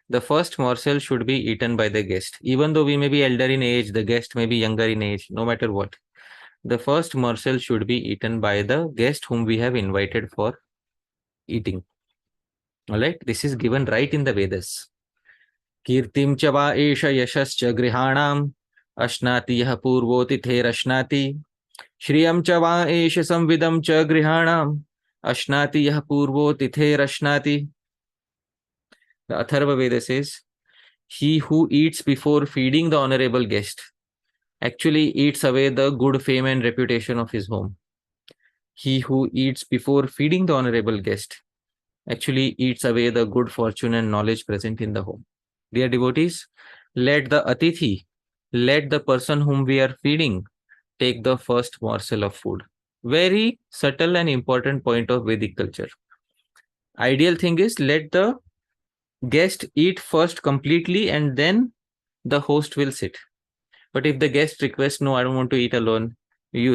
The first morsel should be eaten by the guest. Even though we may be elder in age, the guest may be younger in age, no matter what. The first morsel should be eaten by the guest whom we have invited for eating. All right, this is given right in the Vedas. Kirtim cha va esha yashascha grihanam ashnati yah purvotither ashnati shriyam cha va esha samvidam cha grihanam ashnati yah purvotither ashnati. The Atharva Veda says, he who eats before feeding the honorable guest actually eats away the good fame and reputation of his home. He who eats before feeding the honorable guest actually eats away the good fortune and knowledge present in the home. Dear devotees, let the Atithi, let the person whom we are feeding, take the first morsel of food. Very subtle and important point of Vedic culture. Ideal thing is let the guest eat first completely and then the host will sit. But if the guest requests, no, I don't want to eat alone,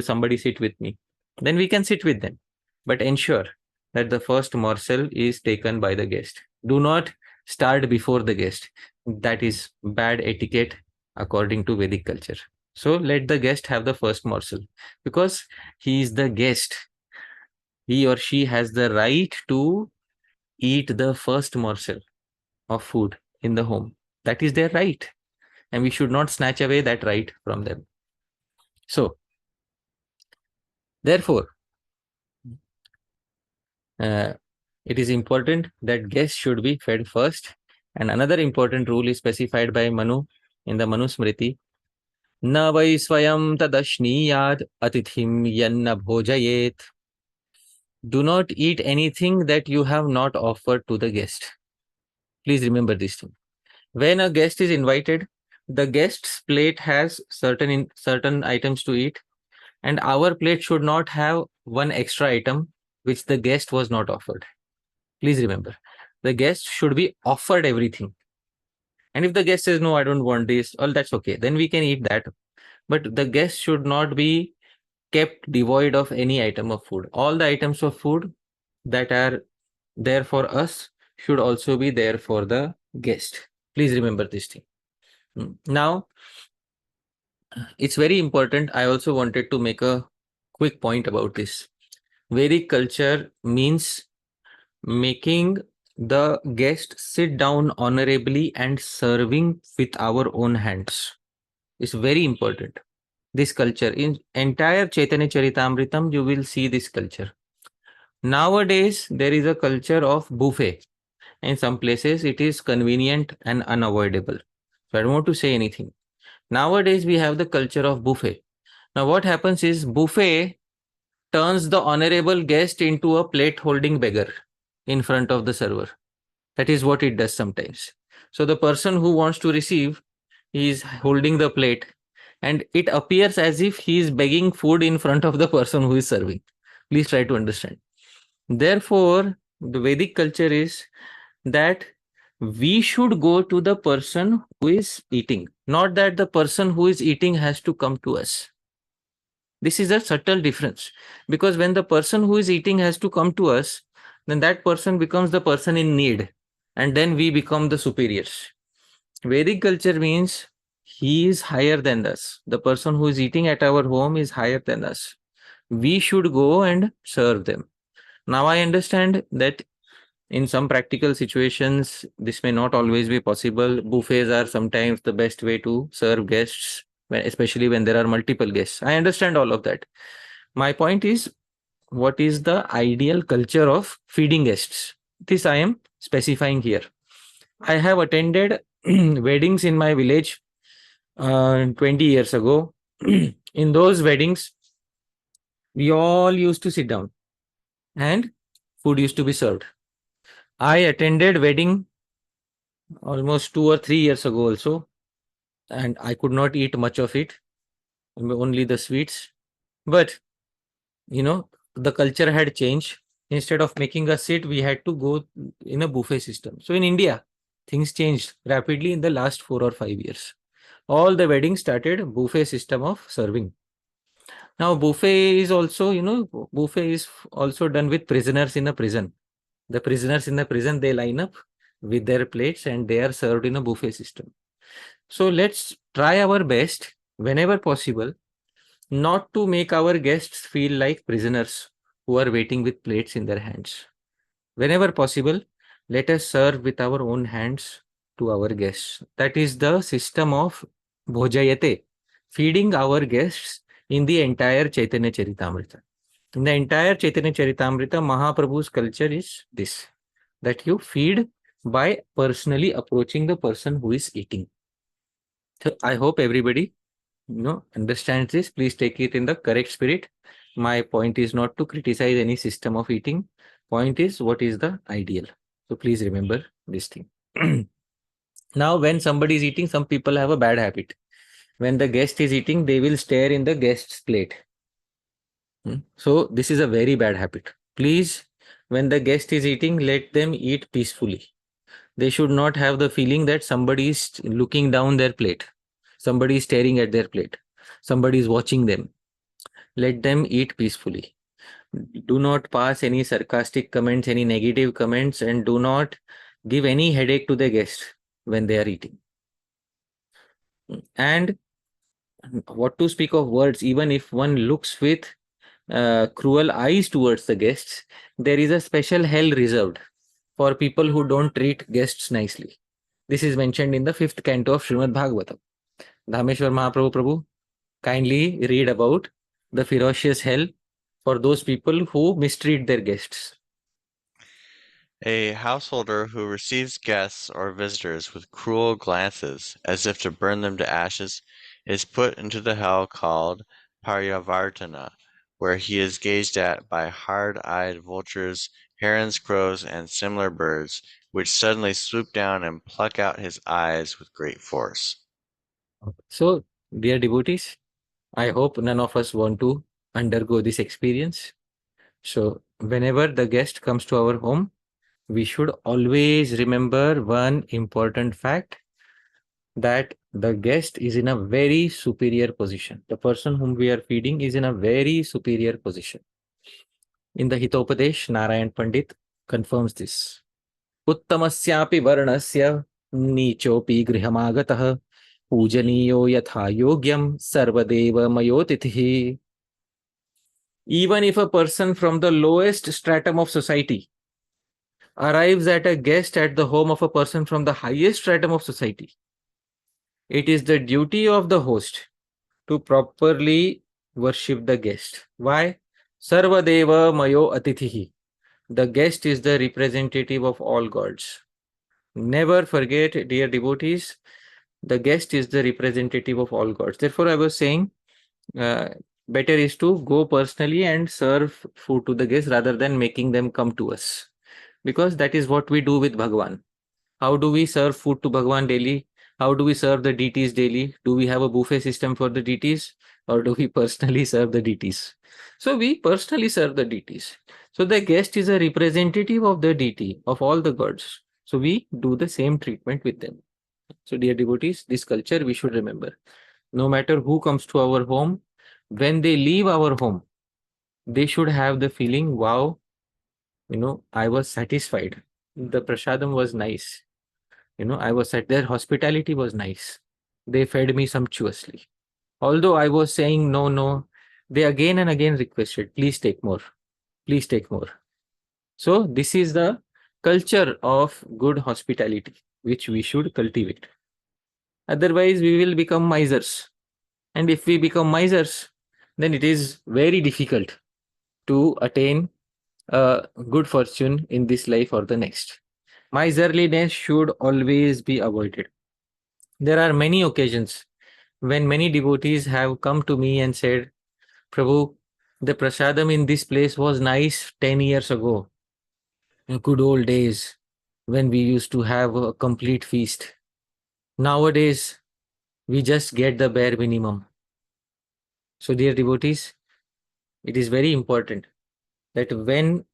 somebody sit with me, then we can sit with them. But ensure that the first morsel is taken by the guest. Do not start before the guest. That is bad etiquette according to Vedic culture. So let the guest have the first morsel because he is the guest. He or she has the right to eat the first morsel of food in the home. That is their right. And we should not snatch away that right from them. So, therefore, it is important that guests should be fed first. And another important rule is specified by Manu in the Manu Smriti. Na vai swayam tadashniyad atithim yanna bhojayet. Do not eat anything that you have not offered to the guest. Please remember this thing. When a guest is invited, the guest's plate has certain items to eat, and our plate should not have one extra item which the guest was not offered. Please remember, the guest should be offered everything. And if the guest says, no, I don't want this, well, that's okay. Then we can eat that. But the guest should not be kept devoid of any item of food. All the items of food that are there for us should also be there for the guest. Please remember this thing. Now, it's very important. I also wanted to make a quick point about this. Vedic culture means making the guest sit down honorably and serving with our own hands. Is very important. This culture in entire Chaitanya Charitamritam, you will see this culture. Nowadays, there is a culture of buffet. In some places, it is convenient and unavoidable. So I don't want to say anything. Nowadays, we have the culture of buffet. Now, what happens is buffet turns the honorable guest into a plate holding beggar in front of the server. That is what it does sometimes. So the person who wants to receive is holding the plate and it appears as if he is begging food in front of the person who is serving. Please try to understand. Therefore, the Vedic culture is that we should go to the person who is eating, not that the person who is eating has to come to us. This is a subtle difference because when the person who is eating has to come to us, then that person becomes the person in need and then we become the superiors. Vedic culture means he is higher than us. The person who is eating at our home is higher than us. We should go and serve them. Now I understand that in some practical situations, this may not always be possible. Buffets are sometimes the best way to serve guests, especially when there are multiple guests. I understand all of that. My point is, what is the ideal culture of feeding guests? This I am specifying here. I have attended weddings in my village 20 years ago. In those weddings, we all used to sit down and food used to be served. I attended wedding almost 2 or 3 years ago also, and I could not eat much of it, only the sweets. But, the culture had changed. Instead of making us sit, we had to go in a buffet system. So in India, things changed rapidly in the last 4 or 5 years. All the weddings started buffet system of serving. Now buffet is also, buffet is also done with prisoners in a prison. The prisoners in the prison, they line up with their plates and they are served in a buffet system. So let's try our best whenever possible not to make our guests feel like prisoners who are waiting with plates in their hands. Whenever possible, let us serve with our own hands to our guests. That is the system of bhojayate, feeding our guests in the entire Chaitanya Charitamrita. In the entire Chaitanya Charitamrita, Mahaprabhu's culture is this, that you feed by personally approaching the person who is eating. So I hope everybody understands this. Please take it in the correct spirit. My point is not to criticize any system of eating. Point is what is the ideal. So please remember this thing. Now, when somebody is eating, some people have a bad habit. When the guest is eating, they will stare in the guest's plate. So this is a very bad habit. Please, when the guest is eating, let them eat peacefully. They should not have the feeling that somebody is looking down their plate. Somebody is staring at their plate. Somebody is watching them. Let them eat peacefully. Do not pass any sarcastic comments, any negative comments, and do not give any headache to the guest when they are eating. And what to speak of words, even if one looks with cruel eyes towards the guests, there is a special hell reserved for people who don't treat guests nicely. This is mentioned in the 5th canto of Srimad Bhagavatam. Dhameshwar Mahaprabhu, kindly read about the ferocious hell for those people who mistreat their guests. A householder who receives guests or visitors with cruel glances, as if to burn them to ashes, is put into the hell called Paryavartana, where he is gazed at by hard-eyed vultures, herons, crows, and similar birds, which suddenly swoop down and pluck out his eyes with great force. So, dear devotees, I hope none of us want to undergo this experience. So, whenever the guest comes to our home, we should always remember one important fact, that the guest is in a very superior position. The person whom we are feeding is in a very superior position. In the Hitopadesha, Narayana Pandit confirms this. Uttamasyapi varnasya nichopi grihamagatah pujaniyo yatha yogyam sarvadeva mayotitihi. Even if a person from the lowest stratum of society arrives at a guest at the home of a person from the highest stratum of society, it is the duty of the host to properly worship the guest. Why? Sarvadeva mayo atithihi. The guest is the representative of all gods. Never forget, dear devotees, the guest is the representative of all gods. Therefore, I was saying, better is to go personally and serve food to the guests rather than making them come to us. Because that is what we do with Bhagavan. How do we serve food to Bhagavan daily? How do we serve the deities daily? Do we have a buffet system for the deities, or do we personally serve the deities? So we personally serve the deities. So the guest is a representative of the deity, of all the gods. So we do the same treatment with them. So dear devotees, this culture we should remember. No matter who comes to our home, when they leave our home, they should have the feeling, wow, I was satisfied. The prasadam was nice. I was at their hospitality was nice. They fed me sumptuously. Although I was saying no, no, they again and again requested, please take more. Please take more. So this is the culture of good hospitality, which we should cultivate. Otherwise, we will become misers. And if we become misers, then it is very difficult to attain good fortune in this life or the next. Miserliness should always be avoided. There are many occasions when many devotees have come to me and said, Prabhu, the prasadam in this place was nice 10 years ago, in good old days when we used to have a complete feast. Nowadays, we just get the bare minimum. So, dear devotees, it is very important that when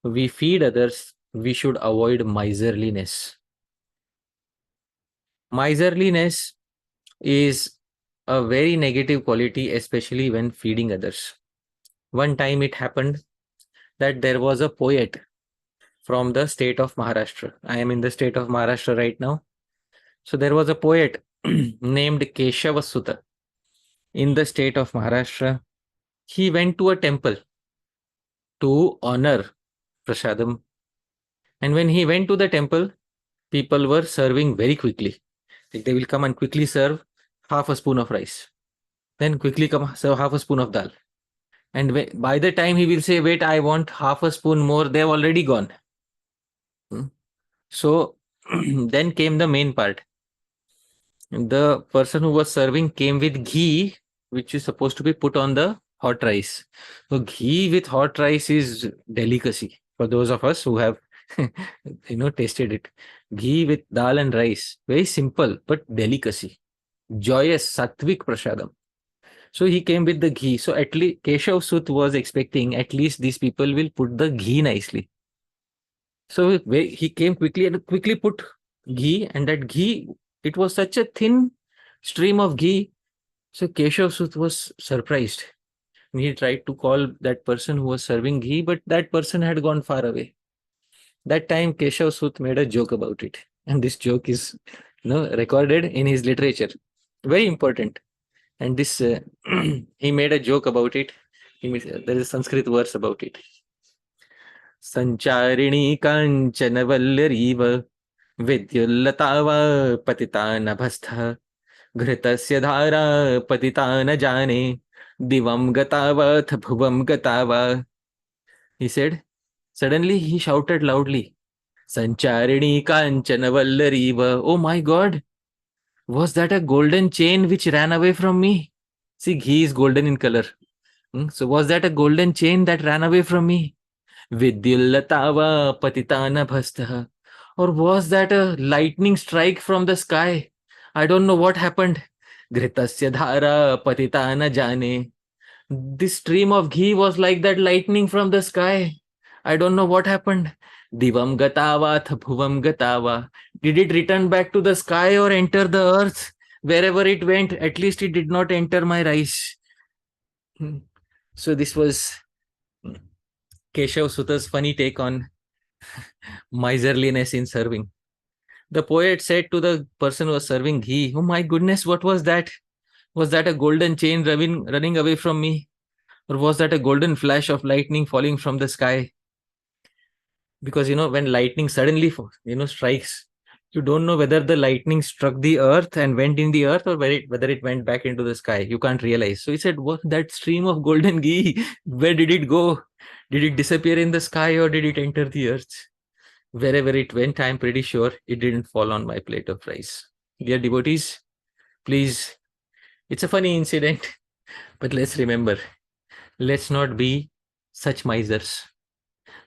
we feed others, we should avoid miserliness. Miserliness is a very negative quality, especially when feeding others. One time it happened that there was a poet from the state of Maharashtra. I am in the state of Maharashtra right now. So there was a poet named Kesavasuta in the state of Maharashtra. He went to a temple to honor Prasadam. And when he went to the temple, people were serving very quickly. Like they will come and quickly serve half a spoon of rice. Then quickly come serve half a spoon of dal. And by the time he will say, wait, I want half a spoon more, they've already gone. So then came the main part. The person who was serving came with ghee, which is supposed to be put on the hot rice. So ghee with hot rice is delicacy for those of us who have tasted it. Ghee with dal and rice, very simple but delicacy, joyous sattvic prasadam. So he came with the ghee. So at least Keshav Sut was expecting at least these people will put the ghee nicely. So he came quickly and quickly put ghee, and that ghee, it was such a thin stream of ghee. So Keshav Sut was surprised. He tried to call that person who was serving ghee, but that person had gone far away. That time Keshav Sut made a joke about it. And this joke is recorded in his literature. Very important. And this he made a joke about it. There is a Sanskrit verse about it. Sancharini kanchana vallariva vidyullatav patita nabhastha घृतस्य धारा पतिता न जाने divam gatava bhuvam gatava. He said, suddenly he shouted loudly, Sancharini kanchana vallariva. Oh my God, was that a golden chain which ran away from me? See, ghee is golden in color. So was that a golden chain that ran away from me? Vidyullatava patitana bhastaha. Or was that a lightning strike from the sky? I don't know what happened. Ghritasya dhara patitana jane. This stream of ghee was like that lightning from the sky. I don't know what happened. Divam gatava bhuvam gatava. Did it return back to the sky or enter the earth? Wherever it went, at least it did not enter my rice. So this was Keshav Suta's funny take on miserliness in serving. The poet said to the person who was serving ghee, oh my goodness, what was that? Was that a golden chain running away from me? Or was that a golden flash of lightning falling from the sky? Because, when lightning suddenly, strikes, you don't know whether the lightning struck the earth and went in the earth or whether it went back into the sky. You can't realize. So he said, what, that stream of golden ghee, where did it go? Did it disappear in the sky or did it enter the earth? Wherever it went, I'm pretty sure it didn't fall on my plate of rice. Dear devotees, please, it's a funny incident, but let's remember, let's not be such misers.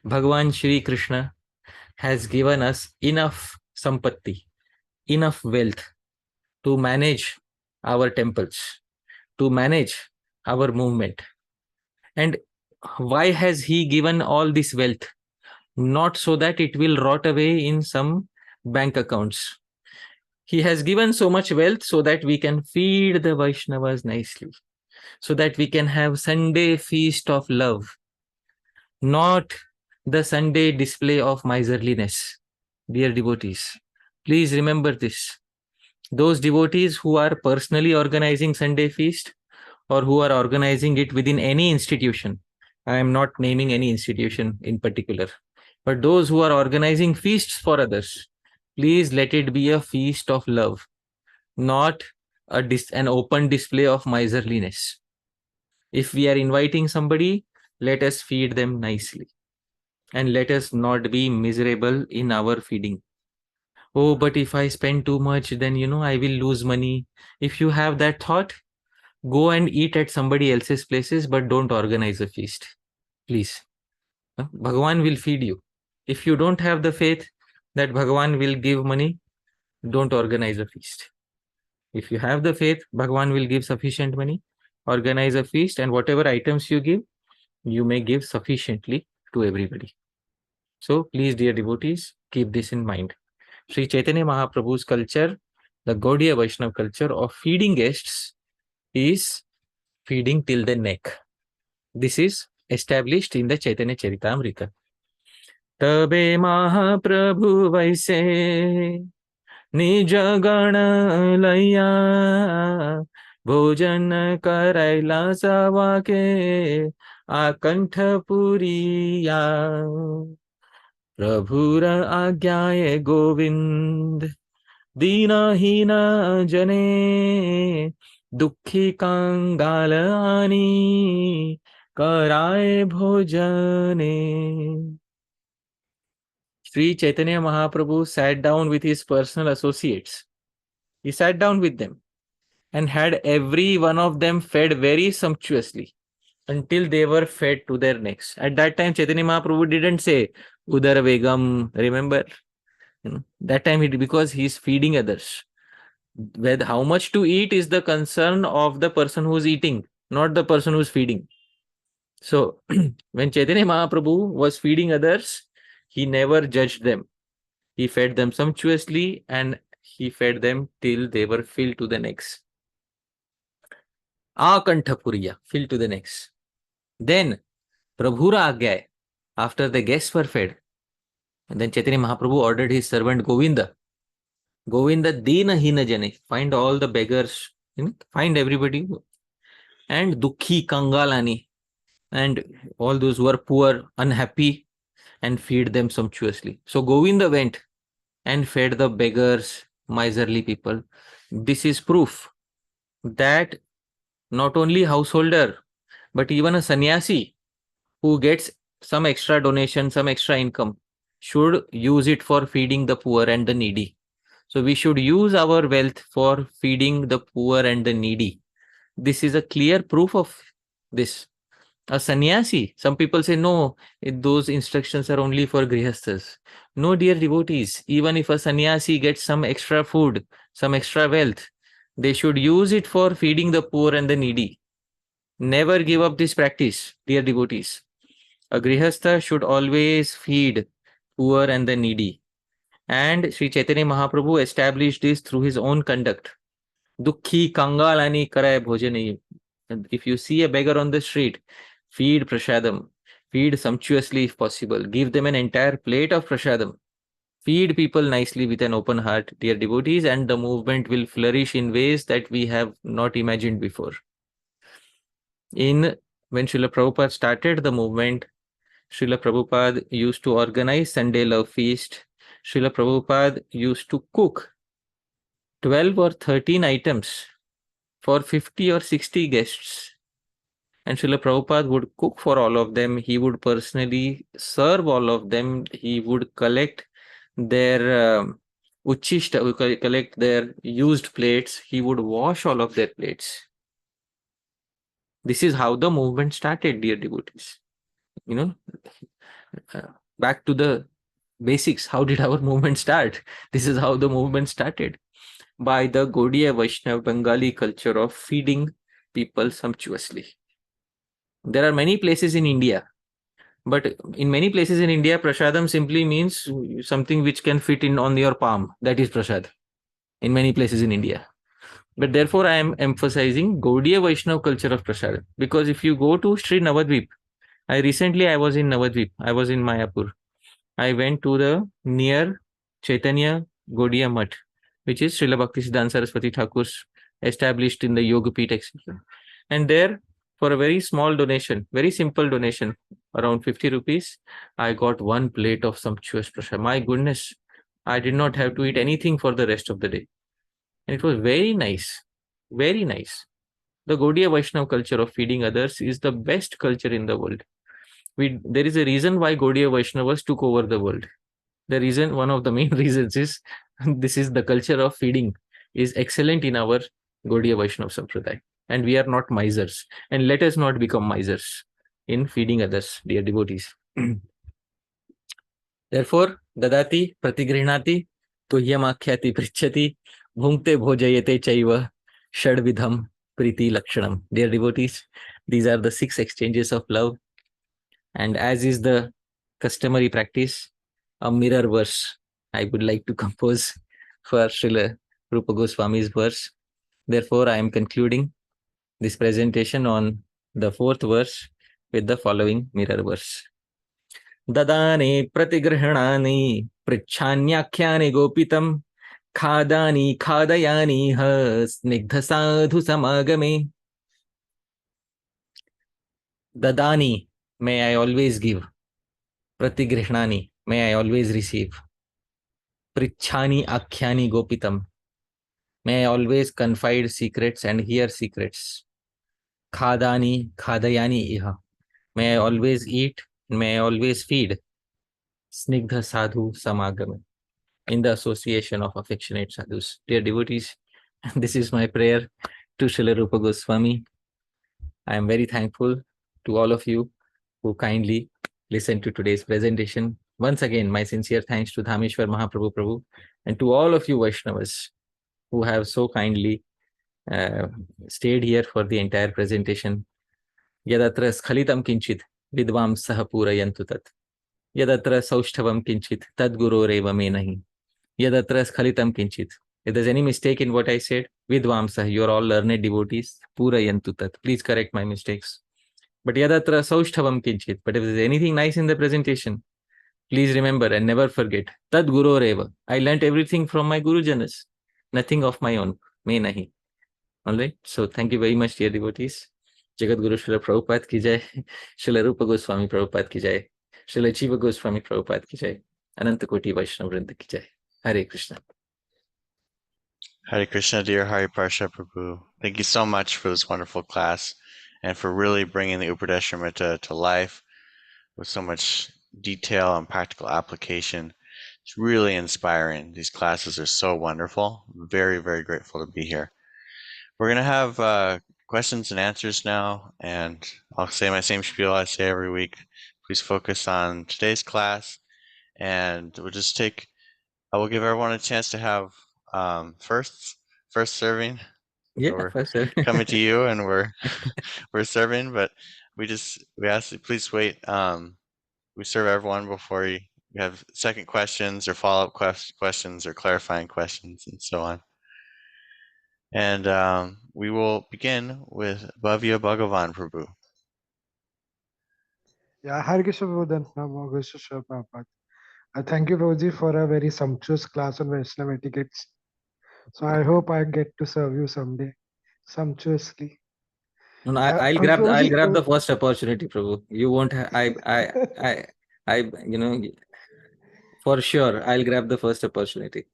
Bhagavan Shri Krishna has given us enough sampatti, enough wealth to manage our temples, to manage our movement. And why has he given all this wealth? Not so that it will rot away in some bank accounts. He has given so much wealth so that we can feed the Vaishnavas nicely, so that we can have Sunday feast of love, not the Sunday display of miserliness. Dear devotees, please remember this. Those devotees who are personally organizing Sunday feast or who are organizing it within any institution, I am not naming any institution in particular, but those who are organizing feasts for others, please let it be a feast of love, not an open display of miserliness. If we are inviting somebody, let us feed them nicely. And let us not be miserable in our feeding. Oh, but if I spend too much, then, I will lose money. If you have that thought, go and eat at somebody else's places, but don't organize a feast. Please. Bhagavan will feed you. If you don't have the faith that Bhagavan will give money, don't organize a feast. If you have the faith, Bhagavan will give sufficient money, organize a feast, and whatever items you give, you may give sufficiently to everybody. So please, dear devotees, keep this in mind. Sri Chaitanya Mahaprabhu's culture, the Gaudiya Vaishnava culture of feeding guests, is feeding till the neck. This is established in the Chaitanya Charitamrita. Tabe Mahaprabhu vaise निज गण लैया भोजन करैला सवा के आकंठ पुरिया प्रभुर आज्ञाए गोविंद दीनहीन जने दुखी कंगाल आनी कराए भोजने. Sri Chaitanya Mahaprabhu sat down with his personal associates. He sat down with them and had every one of them fed very sumptuously. until they were fed to their necks. At that time, Chaitanya Mahaprabhu didn't say, Udar Vegam, remember? That time, because he's feeding others. Whether how much to eat is the concern of the person who's eating, not the person who's feeding. So, when Chaitanya Mahaprabhu was feeding others, he never judged them. He fed them sumptuously and he fed them till they were filled to the necks. Akantapuriya, filled to the necks. Then, Prabhura Agyay, after the guests were fed, and then Chaitanya Mahaprabhu ordered his servant Govinda, Govinda Dina Hina Jane, find all the beggars, find everybody, and Dukhi Kangalani, and all those who are poor, unhappy, and feed them sumptuously. So Govinda went and fed the beggars, miserly people. This is proof that not only householder, but even a sannyasi who gets some extra donation, some extra income, should use it for feeding the poor and the needy. So we should use our wealth for feeding the poor and the needy. This is a clear proof of this. A sannyasi, some people say, no, those instructions are only for grihasthas. No, dear devotees, even if a sannyasi gets some extra food, some extra wealth, they should use it for feeding the poor and the needy. Never give up this practice, dear devotees. A grihastha should always feed poor and the needy. And Sri Chaitanya Mahaprabhu established this through his own conduct. Dukhi kangalani karay bhojane. If you see a beggar on the street, feed prasadam. Feed sumptuously if possible. Give them an entire plate of prasadam. Feed people nicely with an open heart, dear devotees, and the movement will flourish in ways that we have not imagined before. When Srila Prabhupada started the movement, Srila Prabhupada used to organize Sunday Love Feast. Srila Prabhupada used to cook 12 or 13 items for 50 or 60 guests. And Srila Prabhupada would cook for all of them. He would personally serve all of them. He would collect their uchishta, collect their used plates. He would wash all of their plates. This is how the movement started, dear devotees. Back to the basics. How did our movement start? This is how the movement started. By the Gaudiya Vaishnava Bengali culture of feeding people sumptuously. There are many places in India, but in many places in India, prasadam simply means something which can fit in on your palm. That is prasad in many places in India. But therefore, I am emphasizing Gaudiya Vaishnava culture of prasadam, because if you go to Sri Navadvip, I was in Navadvip. I was in Mayapur. I went to the near Chaitanya Gaudiya Mutt, which is Srila Bhaktisiddhanta Saraswati Thakur's established in the Yogapeeth, etc. And there, for a very small donation, very simple donation, around 50 rupees, I got one plate of sumptuous prasad. My goodness, I did not have to eat anything for the rest of the day. And it was very nice, very nice. The Gaudiya Vaishnava culture of feeding others is the best culture in the world. There is a reason why Gaudiya Vaishnavas took over the world. The reason, one of the main reasons is this is the culture of feeding is excellent in our Gaudiya Vaishnava Sampradaya. And we are not misers. And let us not become misers in feeding others, dear devotees. Therefore, dadati pratigrihnati tuhyamakhyati prichati bhunkte bhojayate chaiva shadvidham priti lakshanam. Dear devotees, these are the 6 exchanges of love. And as is the customary practice, a mirror verse I would like to compose for Srila Rupa Goswami's verse. Therefore, I am concluding this presentation on the 4th verse with the following mirror verse. Dadane pratigrhanani prichhanyakhyani gopitam khadani khadayani snigdha sadhu samagame. Dadani, may I always give. Pratigrihnani, may I always receive. Prichhani akhyani gopitam, may I always confide secrets and hear secrets. Khadani khadayani iha, may I always eat, may I always feed. Snigdha sadhu samagame, in the association of affectionate sadhus. Dear devotees, this is my prayer to Srila Rupa Goswami. I am very thankful to all of you who kindly listened to today's presentation. Once again, my sincere thanks to Dhameshwar Mahaprabhu Prabhu and to all of you Vaishnavas who have so kindly stayed here for the entire presentation. Yadatra Skhalitam Kinchit Vidvam Saha Purayantu Tat. Yadatra Saushthavam Kinchit Tadguroreva Me Nahi. Yadatra Skhalitam Kinchit. If there's any mistake in what I said, Vidvamsah, you're all learned devotees, Purayantu Tat. Please correct my mistakes. But Yadatra Saushthavam Kinchit. But if there's anything nice in the presentation, please remember and never forget, Tad Guroreva. I learnt everything from my Gurujanas. Nothing of my own. Me nahi. Alright. So thank you very much, dear devotees. Jagat Guru Srila Prabhupada ki jai. Srila Rupa Goswami Prabhupada ki jai. Srila Jiva Goswami Prabhupada ki jai. Ananta Koti Vaishnava Vrinda ki jai. Hare Krishna. Hare Krishna, dear Hari Parsha Prabhu. Thank you so much for this wonderful class and for really bringing the Upadeshamrita to life with so much detail and practical application. It's really inspiring. These classes are so wonderful. Very, very grateful to be here. We're going to have questions and answers now, and I'll say my same spiel I say every week. Please focus on today's class, and we'll just I will give everyone a chance to have first serving. Yeah, so we're first, sir. coming to you, and we're serving, but we ask you please wait. We serve everyone before you have second questions or follow-up questions or clarifying questions and so on. And we will begin with Bhavya Bhagavan Prabhu. Yeah, Hare Krishna Prabhupada. Thank you, Prabhuji, for a very sumptuous class on Vaishnava etiquettes. So I hope I get to serve you someday, sumptuously. No, I'll grab the first opportunity, Prabhu. You won't. For sure, I'll grab the first opportunity.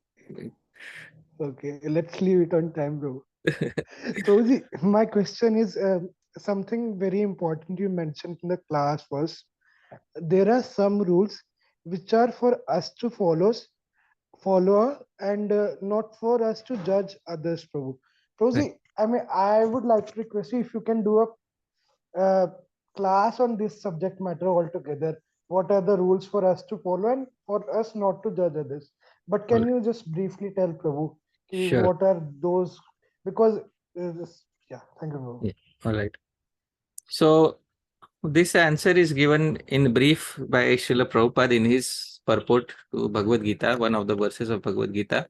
Okay, let's leave it on time, bro. Prabhuji, my question is something very important you mentioned in the class was there are some rules which are for us to follow and not for us to judge others, Prabhu. Prabhuji, I mean, I would like to request you if you can do a class on this subject matter altogether. What are the rules for us to follow and for us not to judge others? But can you just briefly tell Prabhu Sure. what are those? Because thank you, Prabhu. Yeah. All right. So this answer is given in brief by Srila Prabhupada in his purport to Bhagavad Gita, one of the verses of Bhagavad Gita.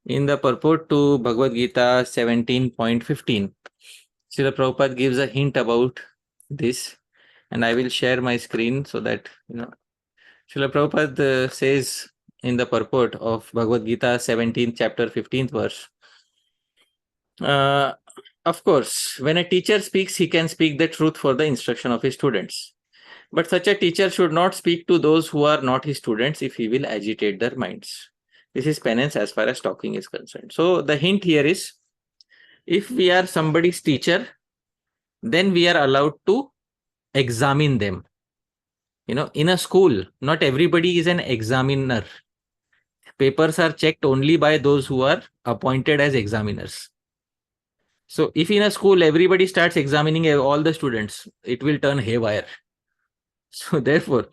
In the purport to Bhagavad Gita 17.15, Srila Prabhupada gives a hint about this, and I will share my screen so that Srila Prabhupada says in the purport of Bhagavad Gita 17th chapter 15th verse, of course, when a teacher speaks, he can speak the truth for the instruction of his students. But such a teacher should not speak to those who are not his students if he will agitate their minds. This is penance as far as talking is concerned. So the hint here is, if we are somebody's teacher, then we are allowed to examine them. In a school, not everybody is an examiner. Papers are checked only by those who are appointed as examiners. So if in a school everybody starts examining all the students, it will turn haywire. So therefore,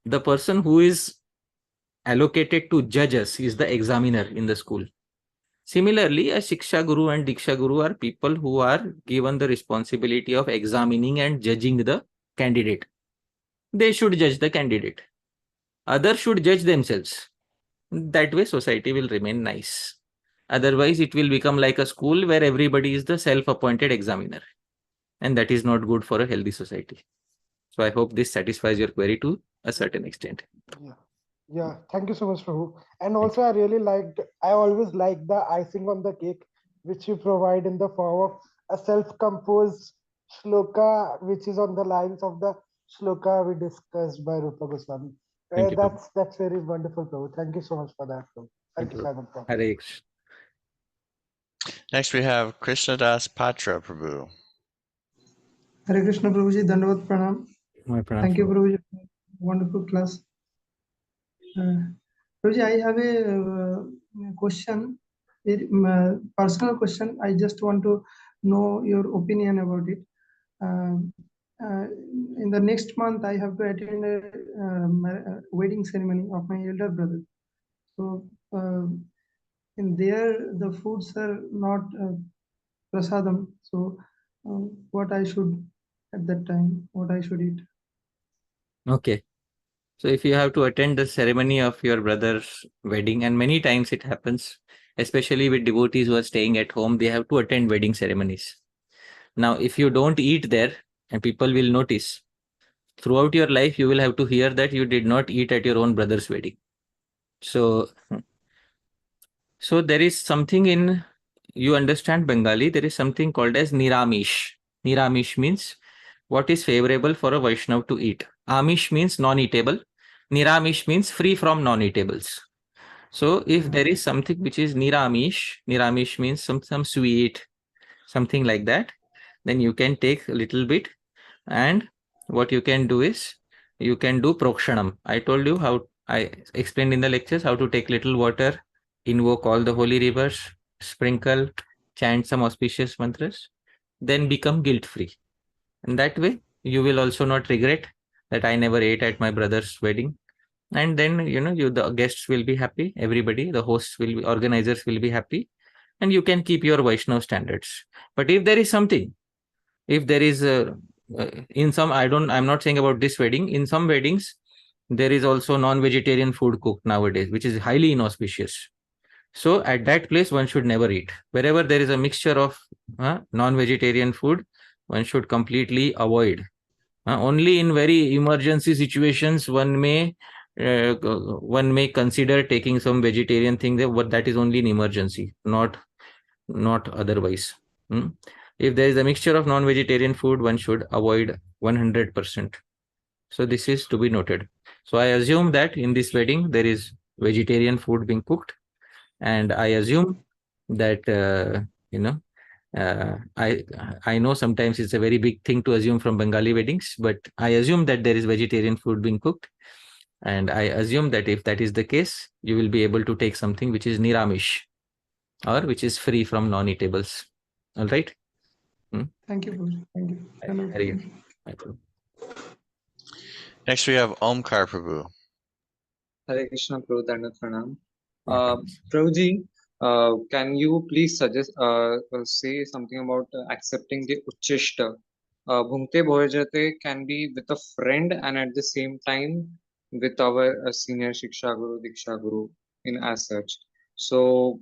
the person who is allocated to judge us is the examiner in the school. Similarly, a Shiksha Guru and Diksha Guru are people who are given the responsibility of examining and judging the candidate. They should judge the candidate. Others should judge themselves. That way society will remain nice. Otherwise, it will become like a school where everybody is the self-appointed examiner. And that is not good for a healthy society. So I hope this satisfies your query to a certain extent. Yeah, thank you so much, Prabhu. And also, I always like the icing on the cake, which you provide in the form of a self-composed shloka, which is on the lines of the shloka we discussed by Rupa Goswami. Thank you, That's very wonderful, Prabhu. Thank you so much for that, Prabhu. Thank you, Simon. Hare Krishna. Next we have Krishnadas Patra Prabhu. Hare Krishna Prabhuji, Dandavat Pranam. My pranam. Thank you, Prabhuji. Wonderful class. Prabhuji, I have a question, personal question. I just want to know your opinion about it. in the next month I have to attend a wedding ceremony of my elder brother. So in there the foods are not prasadam. So what I should at that time, what I should eat. Okay. So if you have to attend the ceremony of your brother's wedding, and many times it happens, especially with devotees who are staying at home, they have to attend wedding ceremonies. Now, if you don't eat there, and people will notice, throughout your life, you will have to hear that you did not eat at your own brother's wedding. So there is something in, you understand Bengali, there is something called as Niramish. Niramish means what is favorable for a Vaishnav to eat. Amish means non-eatable. Niramish means free from non-eatables. So if there is something which is Niramish, Niramish means some sweet, something like that, then you can take a little bit, and what you can do is you can do prokshanam. I told you how, I explained in the lectures how to take little water, invoke all the holy rivers, sprinkle, chant some auspicious mantras, then become guilt-free. And that way you will also not regret that I never ate at my brother's wedding. And then, the guests will be happy, everybody, the hosts will be, organizers will be happy, and you can keep your Vaishnav standards. But if there is something, if there is in some, I'm not saying about this wedding, in some weddings, there is also non-vegetarian food cooked nowadays, which is highly inauspicious. So at that place, one should never eat. Wherever there is a mixture of non-vegetarian food, one should completely avoid. Only in very emergency situations, one may consider taking some vegetarian thing there, but that is only in emergency, not otherwise. If there is a mixture of non-vegetarian food, one should avoid 100%. So this is to be noted. So I assume that in this wedding there is vegetarian food being cooked, and I assume that I know sometimes it's a very big thing to assume from Bengali weddings, but I assume that there is vegetarian food being cooked, and I assume that if that is the case, you will be able to take something which is niramish, or which is free from non-eatables. All right. Thank you, Prabhuji. Thank you. Very good. Next we have Omkar Prabhu. Hare Krishna, Prabhu, Dandavat Pranam. Prabhuji, can you please suggest, say something about accepting the Uchishta? Bhunkte bhojayate can be with a friend and at the same time with our senior Shiksha Guru, Diksha Guru in as such. So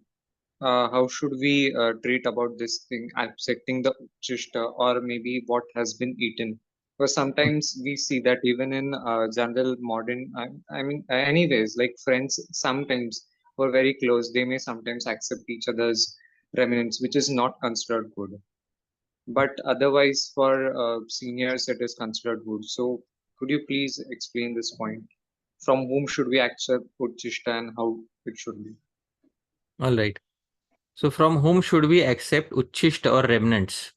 how should we treat about this thing, accepting the Uchishta or maybe what has been eaten? Because sometimes we see that even in general modern, I mean, anyways, like friends sometimes who are very close, they may sometimes accept each other's remnants, which is not considered good. But otherwise, for seniors, it is considered good. So, could you please explain this point? From whom should we accept Uchishta and how it should be? All right. So, from whom should we accept Uchishta or remnants?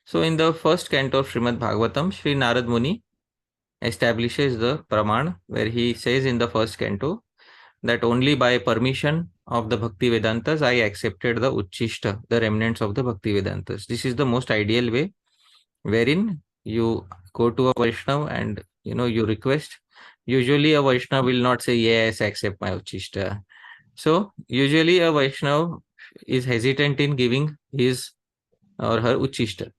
So, in the first canto of Srimad Bhagavatam, Sri Narad Muni establishes the Praman, where he says in the first canto that only by permission of the Bhakti Vedantas I accepted the Uchishta, the remnants of the Bhakti Vedantas. This is the most ideal way, wherein you go to a Vaishnava and you request. Usually a Vaishnava will not say, yes, accept my Uchishta. So usually a Vaishnava is hesitant in giving his or her Uchishta.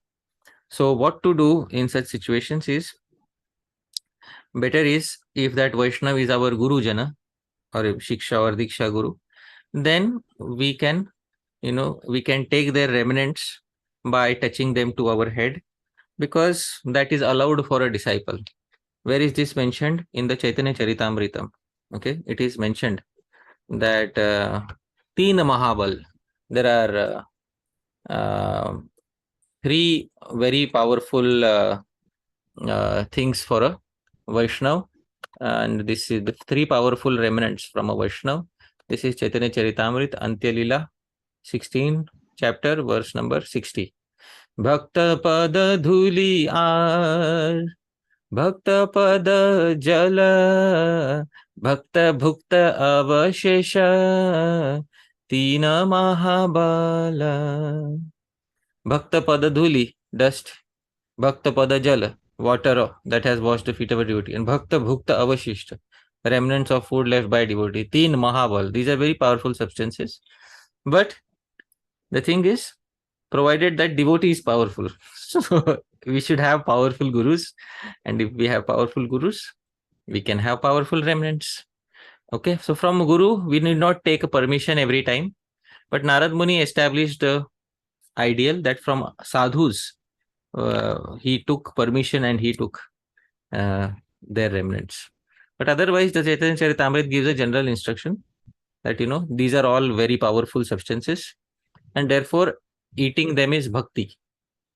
So what to do in such situations is, better is if that Vaishnava is our Guru Jana or Shiksha or Diksha Guru, then we can take their remnants by touching them to our head, because that is allowed for a disciple. Where is this mentioned? In the Chaitanya Charitamritam. Okay, it is mentioned that Teen Mahabal, there are three very powerful things for a Vaishnav, and this is the three powerful remnants from a Vaishnav. This is Chaitanya Charitamrita, Antya Lila, 16 chapter, verse number 60. Bhakta pada dhuli ar, bhakta pada jala, bhakta bhukta avashesha, tina mahabala. Bhakta pada dhuli, dust. Bhakta pada jala, water that has washed the feet of a devotee, and bhakta bhukta avashishta, remnants of food left by devotee. Teen mahabal. These are very powerful substances. But the thing is, provided that devotee is powerful. So we should have powerful gurus. And if we have powerful gurus, we can have powerful remnants. Okay, so from Guru, we need not take a permission every time. But Narad Muni established the ideal that from sadhus, he took permission and he took their remnants. But otherwise, the Chaitanya Charitamrita gives a general instruction that, these are all very powerful substances, and therefore eating them is bhakti,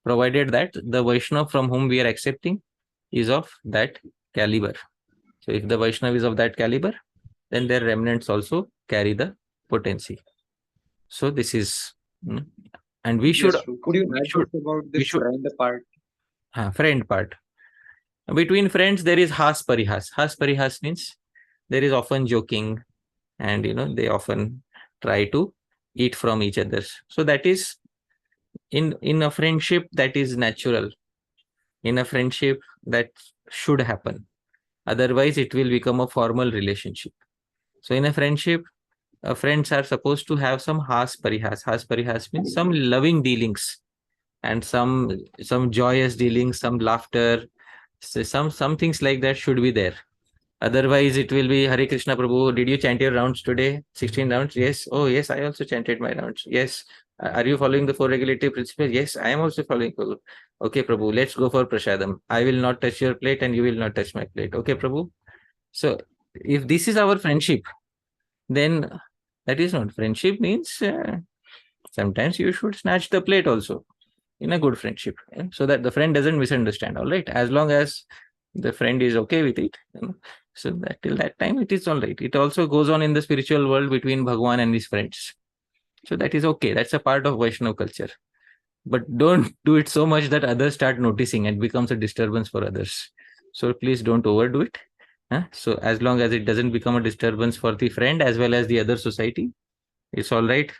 provided that the Vaishnava from whom we are accepting is of that caliber. So if the Vaishnava is of that caliber, then their remnants also carry the potency. So this is, and we should. Yes, true. Could you add about the friend part? Friend part. Between friends, there is has parihas. Has parihas means there is often joking, and they often try to eat from each other. So that is in a friendship, that is natural. In a friendship, that should happen. Otherwise, it will become a formal relationship. So in a friendship, friends are supposed to have some has parihas. Has parihas means some loving dealings and some joyous dealings, some laughter, so some things like that should be there. Otherwise, it will be Hare Krishna Prabhu. Did you chant your rounds today? 16 rounds? Yes. Oh, yes. I also chanted my rounds. Yes. Are you following the 4 regulative principles? Yes, I am also following. Okay, Prabhu. Let's go for Prasadam. I will not touch your plate and you will not touch my plate. Okay, Prabhu. So, if this is our friendship, then that is not friendship. Means sometimes you should snatch the plate also in a good friendship, so that the friend doesn't misunderstand. All right, as long as the friend is okay with it, so that till that time it is all right. It also goes on in the spiritual world between Bhagavan and his friends, so that is okay. That's a part of Vaishnava culture. But don't do it so much that others start noticing and becomes a disturbance for others. So please don't overdo it. So as long as it doesn't become a disturbance for the friend as well as the other society, it's all right,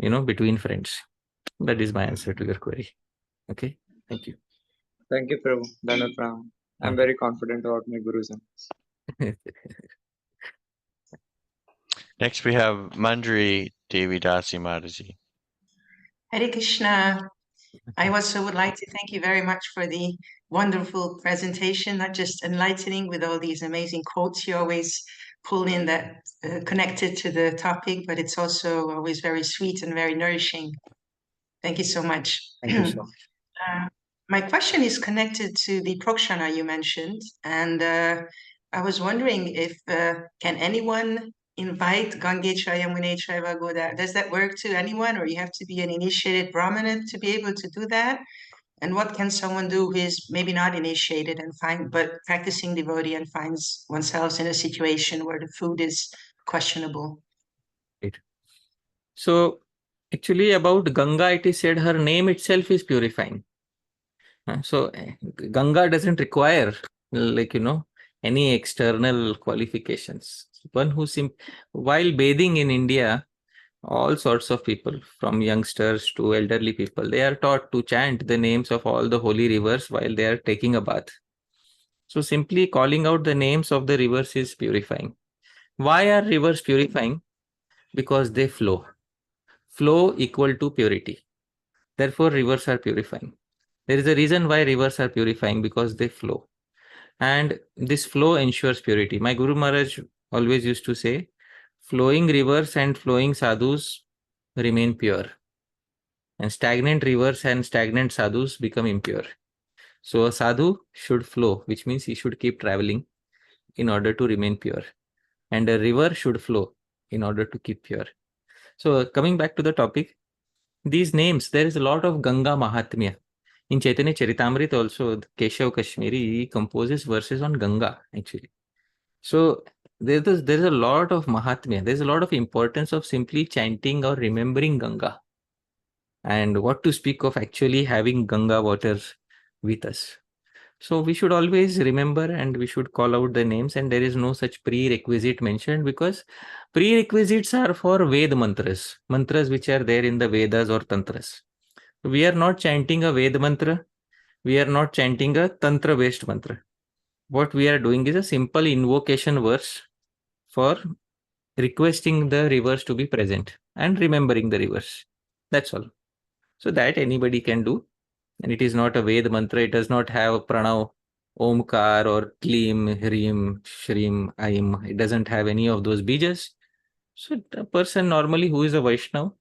between friends. That is my answer to your query. Okay, thank you. Thank you, Prabhu. Dhanapram. I'm very confident about my gurus. Next we have Mandri Devi Dasi Mataji. Hare Krishna. I also would like to thank you very much for the wonderful presentation, not just enlightening with all these amazing quotes you always pull in that connected to the topic, but it's also always very sweet and very nourishing. Thank you so much. Thank you so much. My question is connected to the prokshana you mentioned, and I was wondering if can anyone invite Gangecha, Yamunecha, Vagoda? Does that work to anyone, or you have to be an initiated Brahmana to be able to do that? And what can someone do who is maybe not initiated but practicing devotee and finds oneself in a situation where the food is questionable? Right. So actually about Ganga, it is said her name itself is purifying. So Ganga doesn't require any external qualifications. One who while bathing in India, all sorts of people, from youngsters to elderly people, they are taught to chant the names of all the holy rivers while they are taking a bath. So simply calling out the names of the rivers is purifying. Why are rivers purifying? Because they flow. Flow equal to purity. Therefore, rivers are purifying. There is a reason why rivers are purifying, because they flow. And this flow ensures purity. My Guru Maharaj always used to say, flowing rivers and flowing sadhus remain pure, and stagnant rivers and stagnant sadhus become impure. So a sadhu should flow, which means he should keep traveling in order to remain pure. And a river should flow in order to keep pure. So coming back to the topic, these names, there is a lot of Ganga Mahatmya. In Chaitanya Charitamrita also, Keshav Kashmiri composes verses on Ganga, actually. So there's a lot of Mahatmya. There's a lot of importance of simply chanting or remembering Ganga. And what to speak of actually having Ganga water with us. So we should always remember and we should call out the names, and there is no such prerequisite mentioned, because prerequisites are for Ved mantras, mantras which are there in the Vedas or Tantras. We are not chanting a Ved mantra we are not chanting a tantra based mantra. What we are doing is a simple invocation verse for requesting the rivers to be present and remembering the rivers. That's all. So that anybody can do. And it is not a Ved mantra. It does not have pranav, omkar or klim, hrim, shrim, aim. It doesn't have any of those bijas. So a person normally who is a Vaishnav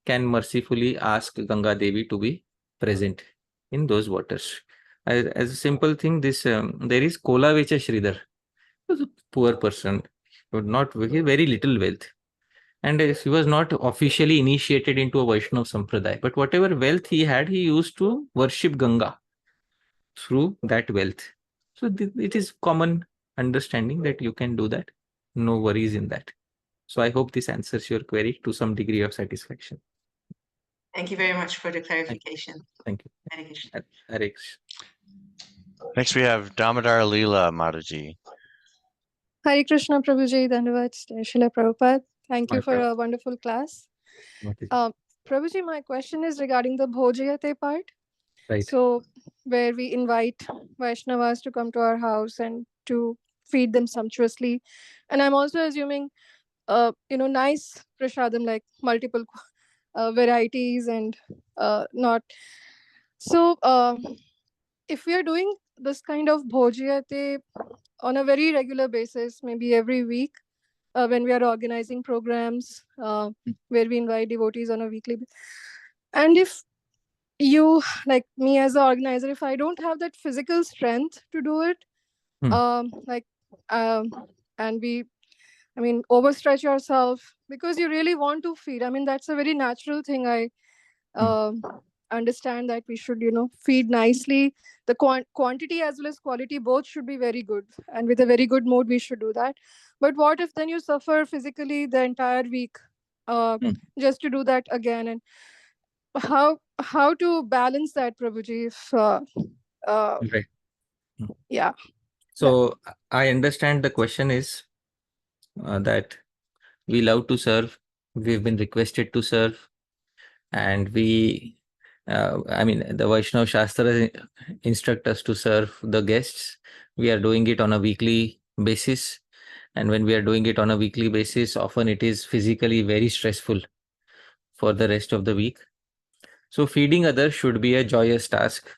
can mercifully ask Ganga Devi to be present in those waters. As a simple thing, this there is Kola Vecha Sridhar. He was a poor person, but not very little wealth. And he was not officially initiated into a Vaishnav Sampradaya, but whatever wealth he had, he used to worship Ganga through that wealth. So it is common understanding that you can do that. No worries in that. So I hope this answers your query to some degree of satisfaction. Thank you very much for the clarification. Thank you. Hare Krishna. Hare Krishna. Next we have Damodar Lila Mataji. Hare Krishna Prabhuji, Dhanavad, Srila Prabhupada. Thank you for a wonderful class. Prabhuji, my question is regarding the bhojayate part. Right. So, where we invite Vaishnavas to come to our house and to feed them sumptuously. And I'm also assuming, nice prasadam, like multiple varieties and not. So, if we are doing this kind of bhojayate on a very regular basis, maybe every week, when we are organizing programs where we invite devotees on a weekly basis. And if you, like me as an organizer, if I don't have that physical strength to do it, and we, overstretch yourself because you really want to feed. That's a very natural thing. I understand that we should, feed nicely. The quantity as well as quality, both should be very good. And with a very good mood, we should do that. But what if then you suffer physically the entire week just to do that again? And how to balance that, Prabhuji? If, Right. Yeah. So I understand the question is that we love to serve. We've been requested to serve. And we, the Vaishnava Shastra instruct us to serve the guests. We are doing it on a weekly basis. And when we are doing it on a weekly basis, often it is physically very stressful for the rest of the week. So feeding others should be a joyous task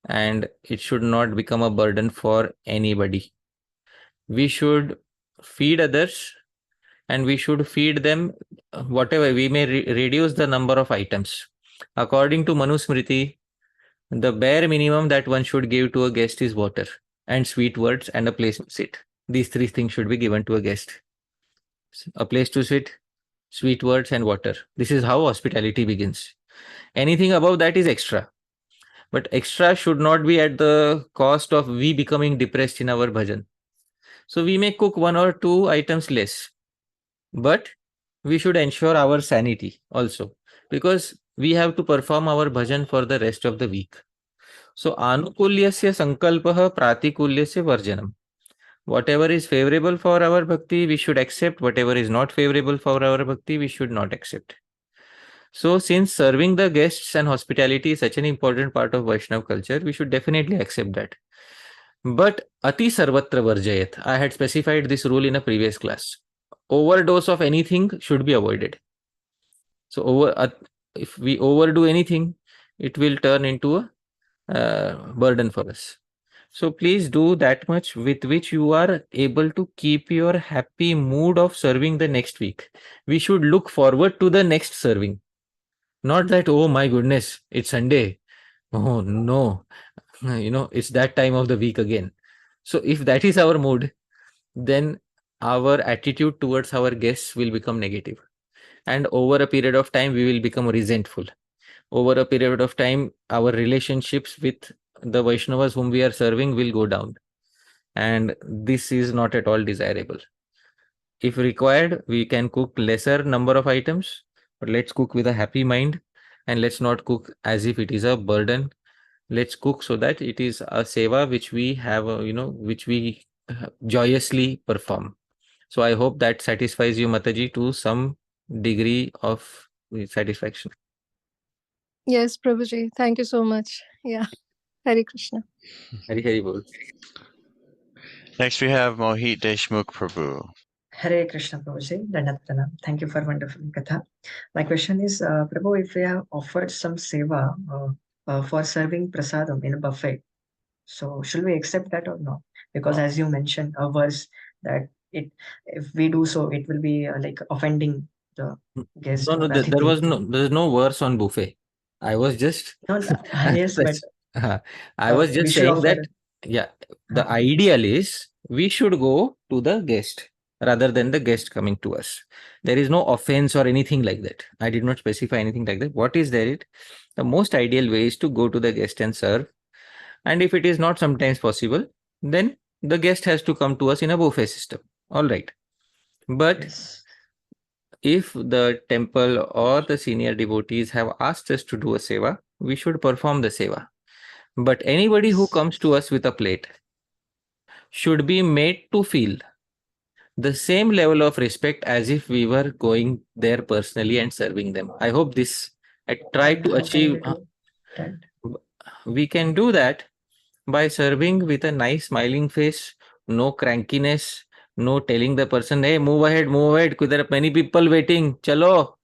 and it should not become a burden for anybody. We should feed others and we should feed them whatever. We may reduce the number of items. According to Manusmriti, the bare minimum that one should give to a guest is water and sweet words and a place to sit. These three things should be given to a guest. A place to sit, sweet words and water. This is how hospitality begins. Anything above that is extra. But extra should not be at the cost of we becoming depressed in our bhajan. So we may cook one or two items less, but we should ensure our sanity also, because we have to perform our bhajan for the rest of the week. So anukulyasya sankalpaha pratikulyasya varjanam. Whatever is favorable for our bhakti, we should accept. Whatever is not favorable for our bhakti, we should not accept. So since serving the guests and hospitality is such an important part of Vaishnava culture, we should definitely accept that. But ati sarvatra varjayat. I had specified this rule in a previous class. Overdose of anything should be avoided. So if we overdo anything, it will turn into a burden for us. So please do that much with which you are able to keep your happy mood of serving the next week. We should look forward to the next serving. Not that, oh my goodness, it's Sunday. Oh no, it's that time of the week again. So if that is our mood, then our attitude towards our guests will become negative. And over a period of time, we will become resentful. Over a period of time, our relationships with the Vaishnavas whom we are serving will go down. And this is not at all desirable. If required, we can cook lesser number of items, but let's cook with a happy mind and let's not cook as if it is a burden. Let's cook so that it is a seva which we have, which we joyously perform. So I hope that satisfies you, Mataji, to some degree of satisfaction. Yes, Prabhuji. Thank you so much. Yeah. Hare Krishna. Hari Hari Bol. Next, we have Mohit Deshmukh Prabhu. Hare Krishna Prabhuji, Dandatana. Thank you for wonderful katha. My question is, Prabhu, if we have offered some seva for serving prasadam in a buffet, so should we accept that or not? Because as you mentioned a verse that if we do so, it will be like offending the guest. No, or there's no verse on buffet. I was just no, yes, but I was just we should saying that offer. the ideal is we should go to the guest rather than the guest coming to us. There is no offense or anything like that. I did not specify anything like that. What is there? The most ideal way is to go to the guest and serve. And if it is not sometimes possible, then the guest has to come to us in a buffet system. All right. But Yes. if the temple or the senior devotees have asked us to do a seva, we should perform the seva. But anybody who comes to us with a plate should be made to feel the same level of respect as if we were going there personally and serving them. I hope this, I try to achieve. We can do that by serving with a nice smiling face, no crankiness, no telling the person, hey, move ahead, there are many people waiting, chalo.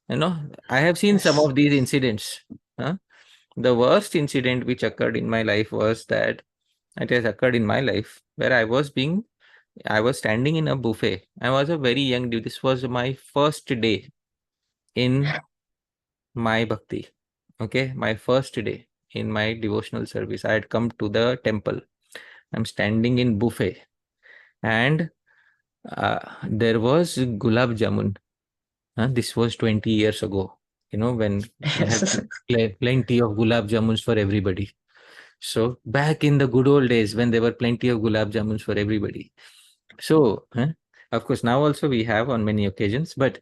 I have seen some of these incidents. The worst incident which occurred in my life was that it has occurred in my life where I was standing in a buffet. I was a very young dude. This was my first day in my bhakti. Okay, my first day in my devotional service. I had come to the temple. I'm standing in buffet, and there was gulab jamun. This was 20 years ago. When we have plenty of gulab jamuns for everybody. So back in the good old days when there were plenty of gulab jamuns for everybody. So, of course, now also we have on many occasions, but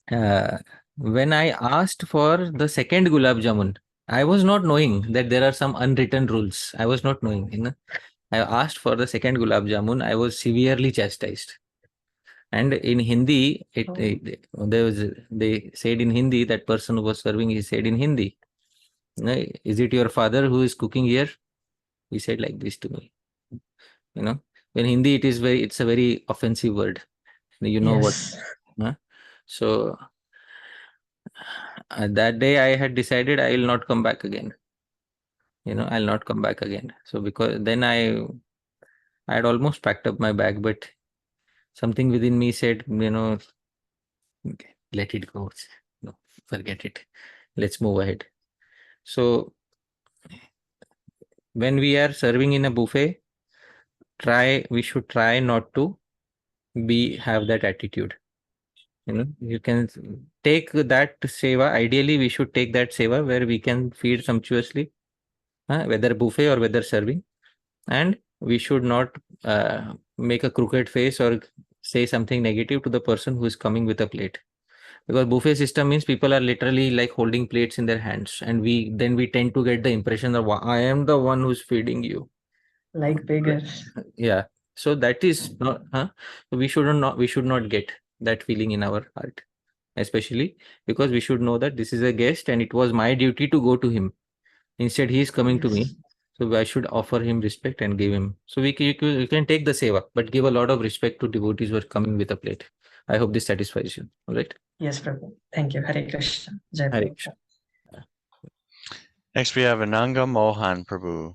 when I asked for the second gulab jamun, I was not knowing that there are some unwritten rules. I was not knowing. I asked for the second gulab jamun. I was severely chastised. And in Hindi, they said in Hindi, that person who was serving, he said in Hindi, is it your father who is cooking here? He said like this to me. In Hindi, it's a very offensive word. What? So that day I had decided I will not come back again. I'll not come back again. So because then I had almost packed up my bag, but something within me said, let it go. No, forget it. Let's move ahead. So when we are serving in a buffet, we should try not to have that attitude. You can take that seva. Ideally, we should take that seva where we can feed sumptuously, whether buffet or whether serving, and we should not make a crooked face or say something negative to the person who is coming with a plate. Because buffet system means people are literally like holding plates in their hands, and we tend to get the impression that I am the one who's feeding you, like beggars. Yeah. So that is not. We should not get that feeling in our heart, especially because we should know that this is a guest and it was my duty to go to him. Instead, he is coming to me. So I should offer him respect and give him. So we can take the seva, but give a lot of respect to devotees who are coming with a plate. I hope this satisfies you. All right. Yes, Prabhu. Thank you. Hare Krishna. Jai Hare Prabhu. Krishna. Next, we have Ananga Mohan Prabhu.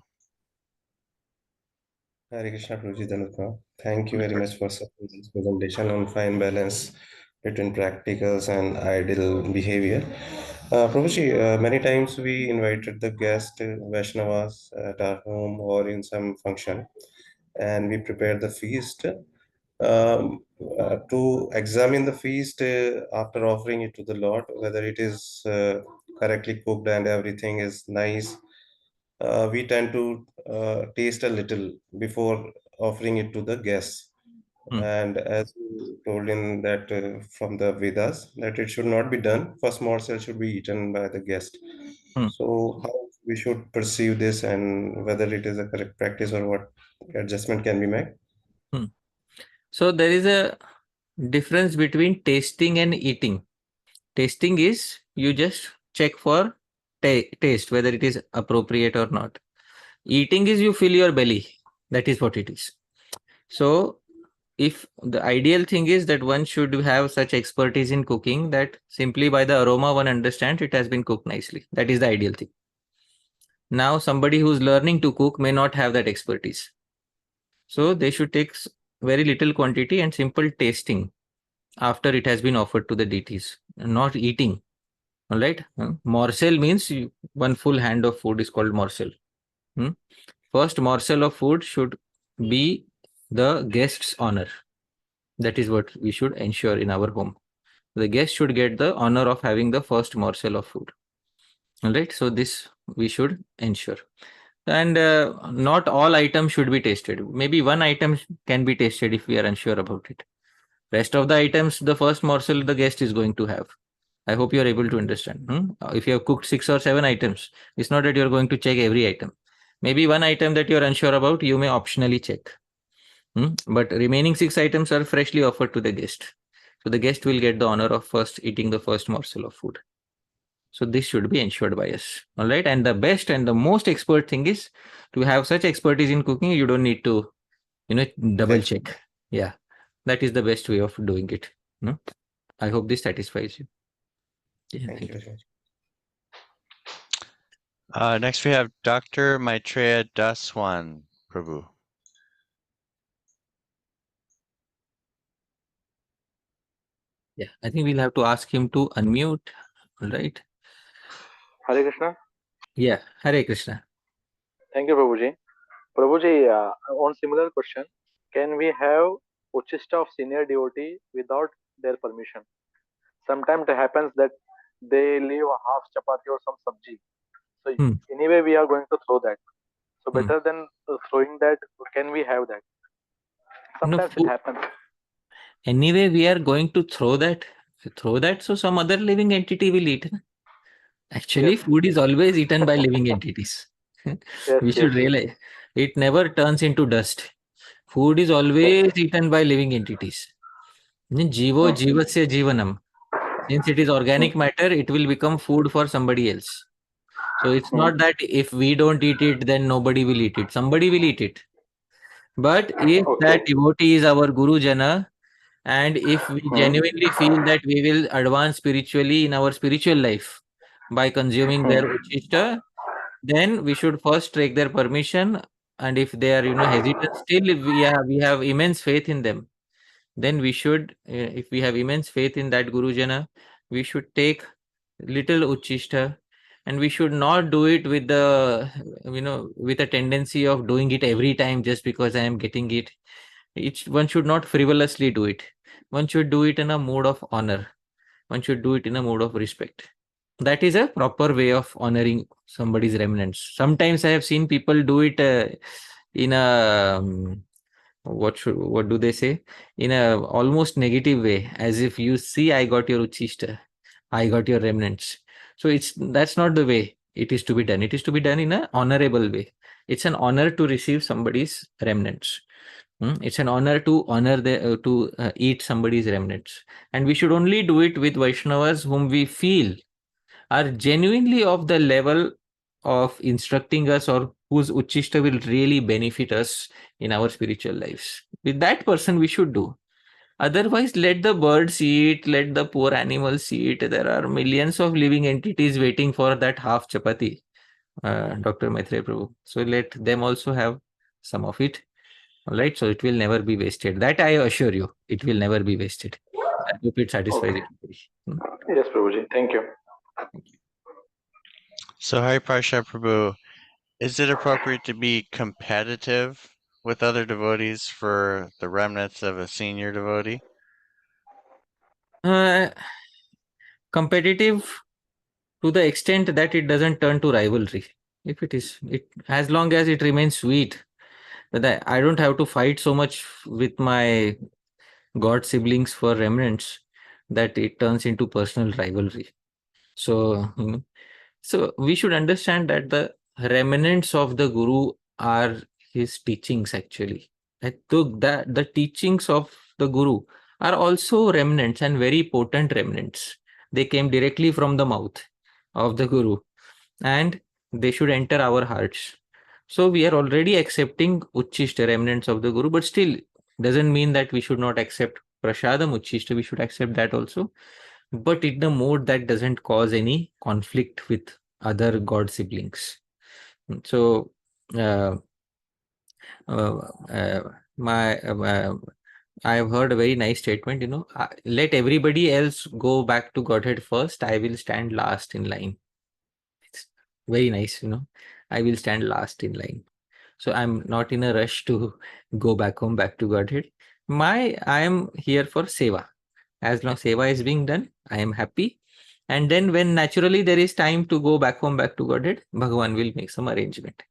Hare Krishna Prabhuji Dhanutma. Thank you very much for this presentation on fine balance between practicals and ideal behavior. Prabhuji, many times we invited the guest Vaishnavas at our home or in some function, and we prepared the feast. To examine the feast after offering it to the Lord, whether it is correctly cooked and everything is nice, we tend to taste a little before offering it to the guests. And as you told in that from the Vedas, that it should not be done. First morsel should be eaten by the guest. So how we should perceive this, and whether it is a correct practice or what adjustment can be made? So there is a difference between tasting and eating. Tasting is you just check for taste, whether it is appropriate or not. Eating is you fill your belly. That is what it is. So if the ideal thing is that one should have such expertise in cooking that simply by the aroma one understands it has been cooked nicely. That is the ideal thing. Now somebody who's learning to cook may not have that expertise. So they should take very little quantity and simple tasting after it has been offered to the deities, not eating. All right. Morsel means one full hand of food is called morsel. First morsel of food should be the guest's honor. That is what we should ensure in our home. The guest should get the honor of having the first morsel of food. All right. So this we should ensure. And not all items should be tasted. Maybe one item can be tasted if we are unsure about it. Rest of the items, the first morsel the guest is going to have. I hope you are able to understand. If you have cooked 6 or 7 items, it's not that you are going to check every item. Maybe one item that you are unsure about, you may optionally check. But remaining 6 items are freshly offered to the guest. So the guest will get the honor of first eating the first morsel of food. So this should be ensured by us. All right. And the best and the most expert thing is to have such expertise in cooking, you don't need to, double check. Yeah. That is the best way of doing it. I hope this satisfies you. Yeah, Thank you. Next we have Dr. Mitra Dasa, Prabhu. Yeah, I think we'll have to ask him to unmute. All right. Hare Krishna. Yeah, Hare Krishna. Thank you, Prabhuji. Prabhuji, on similar question, can we have Uchishta of senior devotee without their permission? Sometimes it happens that they leave a half chapati or some sabji. So anyway, we are going to throw that. So better than throwing that, can we have that? Sometimes it happens. Anyway, we are going to throw that. So some other living entity will eat. Actually, food is always eaten by living entities. We should realize it never turns into dust. Food is always eaten by living entities. Jivo jivasya jivanam. Since it is organic matter, it will become food for somebody else. So it's not that if we don't eat it, then nobody will eat it. Somebody will eat it. But if that devotee is our Guru Jana, and if we genuinely feel that we will advance spiritually in our spiritual life by consuming their uchishta, then we should first take their permission. And if they are, hesitant, still if we have immense faith in them, then we should, if we have immense faith in that Guru Jana, we should take little uchishta, and we should not do it with the, with a tendency of doing it every time just because I am getting it. One should not frivolously do it. One should do it in a mood of honor. One should do it in a mood of respect. That is a proper way of honoring somebody's remnants. Sometimes I have seen people do it in a what do they say, in a almost negative way, as if you see, I got your uchishta, I got your remnants. So that's not the way it is to be done. It is to be done in an honorable way. It's an honor to receive somebody's remnants. It's an honor to honor eat somebody's remnants, and we should only do it with Vaishnavas whom we feel are genuinely of the level of instructing us, or whose uchishta will really benefit us in our spiritual lives. With that person we should do. Otherwise, let the birds eat, let the poor animals eat. There are millions of living entities waiting for that half chapati, Dr. Maitre Prabhu. So let them also have some of it. All right, so it will never be wasted. That I assure you, it will never be wasted. I hope it satisfies it. Yes, Prabhuji. Thank you. Thank you. So Hari Prasad Prabhu, is it appropriate to be competitive with other devotees for the remnants of a senior devotee? Competitive to the extent that it doesn't turn to rivalry. If it is, as long as it remains sweet, that I don't have to fight so much with my god siblings for remnants that it turns into personal rivalry. So, so we should understand that the remnants of the Guru are his teachings actually. The teachings of the Guru are also remnants, and very potent remnants. They came directly from the mouth of the Guru, and they should enter our hearts. So we are already accepting Uchishta, remnants of the Guru, but still doesn't mean that we should not accept Prasadam Uchishta. We should accept that also, but in a mode that doesn't cause any conflict with other God siblings. So uh, uh, uh, my I have heard a very nice statement, let everybody else go back to Godhead first. I will stand last in line. It's very nice, I will stand last in line. So I'm not in a rush to go back home, back to Godhead. I am here for seva. As long as seva is being done, I am happy. And then when naturally there is time to go back home, back to Godhead, Bhagavan will make some arrangement.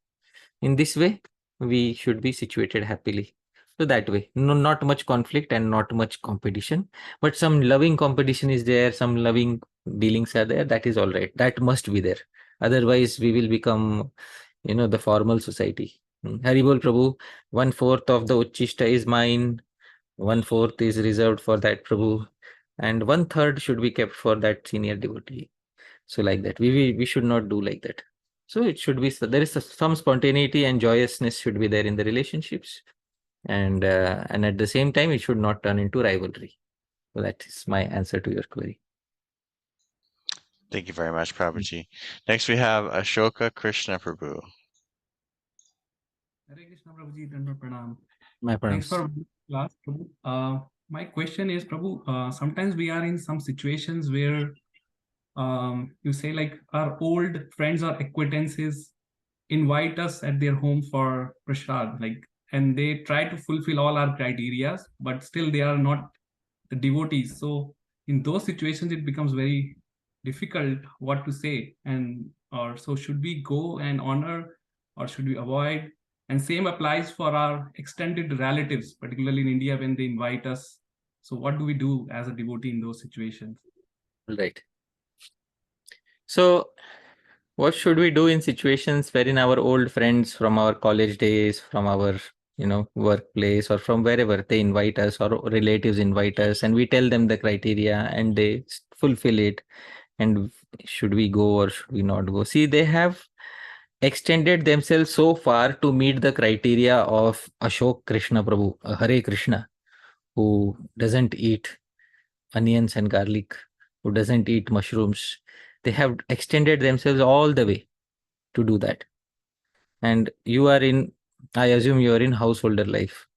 In this way, we should be situated happily. So that way, not much conflict and not much competition, but some loving competition is there, some loving dealings are there. That is all right. That must be there. Otherwise, we will become, the formal society. Haribol Prabhu, 1/4 of the Uchishta is mine, 1/4 is reserved for that Prabhu, and 1/3 should be kept for that senior devotee. So like that, we should not do like that. So it should be, there is some spontaneity and joyousness should be there in the relationships, and at the same time, it should not turn into rivalry. So that is my answer to your query. Thank you very much, Prabhuji. Next, we have Ashoka Krishna Prabhu. Hare Krishna Prabhuji, Dandot Pranam. My Thanks pranams. for class, Prabhu. My question is, Prabhu, sometimes we are in some situations where you say like our old friends or acquaintances invite us at their home for prasad, and they try to fulfill all our criteria, but still they are not the devotees. So in those situations, it becomes very difficult what to say, or so should we go and honor or should we avoid? And same applies for our extended relatives, particularly in India when they invite us. So what do we do as a devotee in those situations? Right. So what should we do in situations wherein our old friends from our college days, from our workplace, or from wherever they invite us, or relatives invite us, and we tell them the criteria and they fulfill it, and should we go or should we not go? See, they have extended themselves so far to meet the criteria of Ashok Krishna Prabhu, Hare Krishna, who doesn't eat onions and garlic, who doesn't eat mushrooms. They have extended themselves all the way to do that. And you are in, I assume you are in householder life.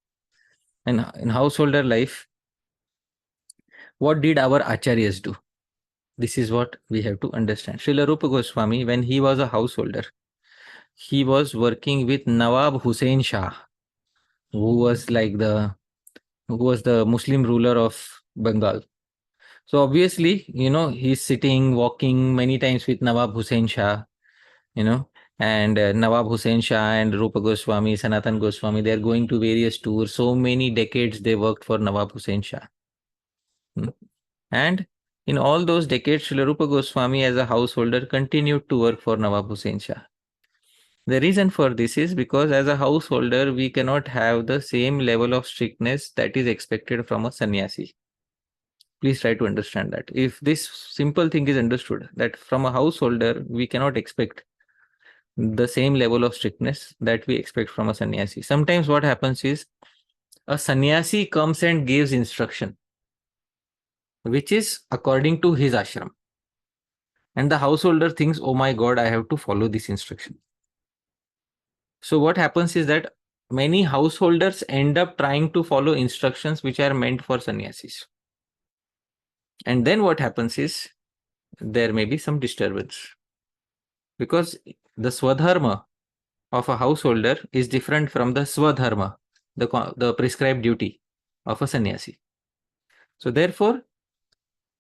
And in householder life, what did our acharyas do? This is what we have to understand. Srila Rupa Goswami, when he was a householder, he was working with Nawab Hussain Shah, who was the Muslim ruler of Bengal. So obviously, he's sitting, walking many times with Nawab Hussain Shah, and Nawab Hussain Shah and Rupa Goswami, Sanatan Goswami, they are going to various tours. So many decades they worked for Nawab Hussain Shah. And in all those decades, Srila Rupa Goswami as a householder continued to work for Nawab Hussain Shah. The reason for this is because as a householder, we cannot have the same level of strictness that is expected from a sannyasi. Please try to understand that. If this simple thing is understood, that from a householder, we cannot expect the same level of strictness that we expect from a sannyasi. Sometimes what happens is a sannyasi comes and gives instruction, which is according to his ashram. And the householder thinks, oh my God, I have to follow this instruction. So what happens is that many householders end up trying to follow instructions which are meant for sannyasis. And then what happens is there may be some disturbance, because the swadharma of a householder is different from the swadharma, the prescribed duty of a sannyasi. So therefore,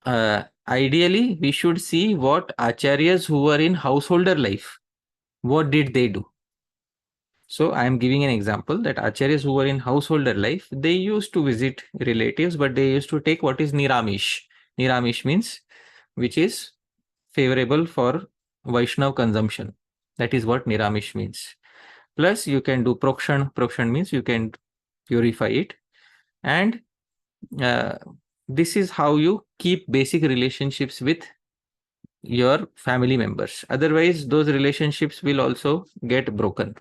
ideally, we should see what acharyas who were in householder life, what did they do? So I am giving an example that acharyas who were in householder life, they used to visit relatives, but they used to take what is niramish. Niramish means which is favorable for Vaishnav consumption. That is what niramish means. Plus you can do prokshan. Prokshan means you can purify it. And this is how you keep basic relationships with your family members. Otherwise, those relationships will also get broken.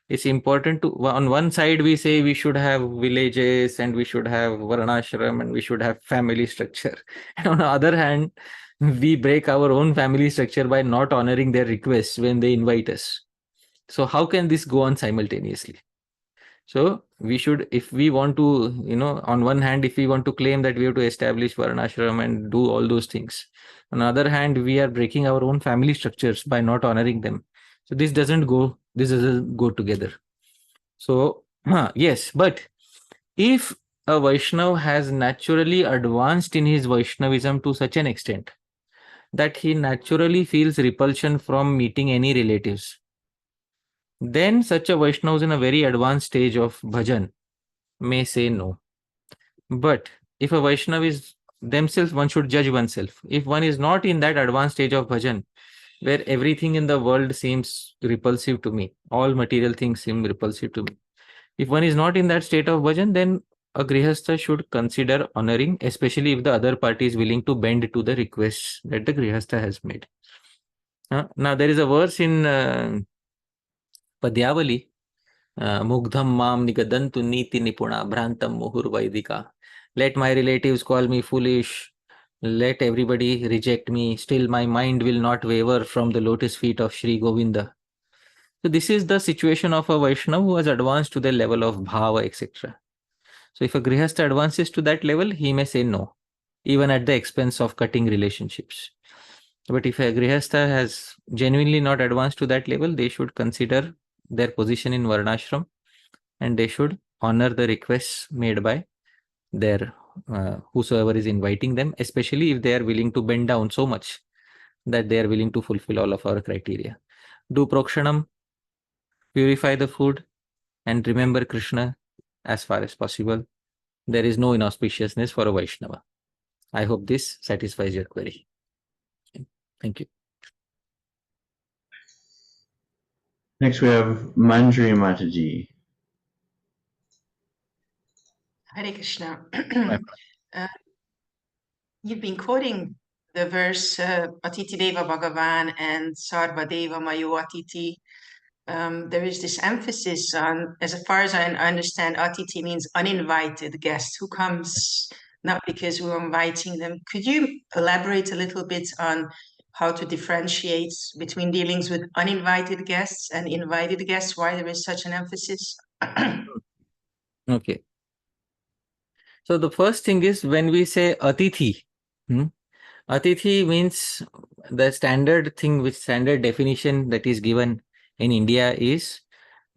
It's important to, on one side we say we should have villages and we should have varnashram and we should have family structure. And on the other hand, we break our own family structure by not honoring their requests when they invite us. So how can this go on simultaneously? So we should, if we want to, on one hand, if we want to claim that we have to establish varnashram and do all those things, on the other hand, we are breaking our own family structures by not honoring them. So this doesn't go together. So yes, but if a Vaishnava has naturally advanced in his Vaishnavism to such an extent that he naturally feels repulsion from meeting any relatives, then such a Vaishnava is in a very advanced stage of bhajan may say no. But if a Vaishnava is themselves, one should judge oneself. If one is not in that advanced stage of bhajan, where everything in the world seems repulsive to me, all material things seem repulsive to me. If one is not in that state of bhajan, then a grihastha should consider honoring, especially if the other party is willing to bend to the requests that the grihastha has made. Now, there is a verse in Padyavali, Mugdham mam nigadantu niti nipuna bhrantam muhur vaidika. Let my relatives call me foolish. Let everybody reject me. Still my mind will not waver from the lotus feet of Shri Govinda. So this is the situation of a Vaishnava who has advanced to the level of bhava, etc. So if a grihastha advances to that level, he may say no, even at the expense of cutting relationships. But if a grihastha has genuinely not advanced to that level, they should consider their position in varnashram and they should honor the requests made by their whosoever is inviting them, especially if they are willing to bend down so much that they are willing to fulfill all of our criteria. Do prokshanam, purify the food, and remember Krishna as far as possible. There is no inauspiciousness for a Vaishnava. I hope this satisfies your query. Thank you. Next we have Manjri Mataji. Hare Krishna. You've been quoting the verse Atiti Deva Bhagavan and Sarva Deva Mayo Atiti. There is this emphasis on, as far as I understand, Atiti means uninvited guest who comes not because we're inviting them. Could you elaborate a little bit on how to differentiate between dealings with uninvited guests and invited guests, why there is such an emphasis? Okay. So the first thing is when we say Atithi, Atithi means the standard thing, which standard definition that is given in India is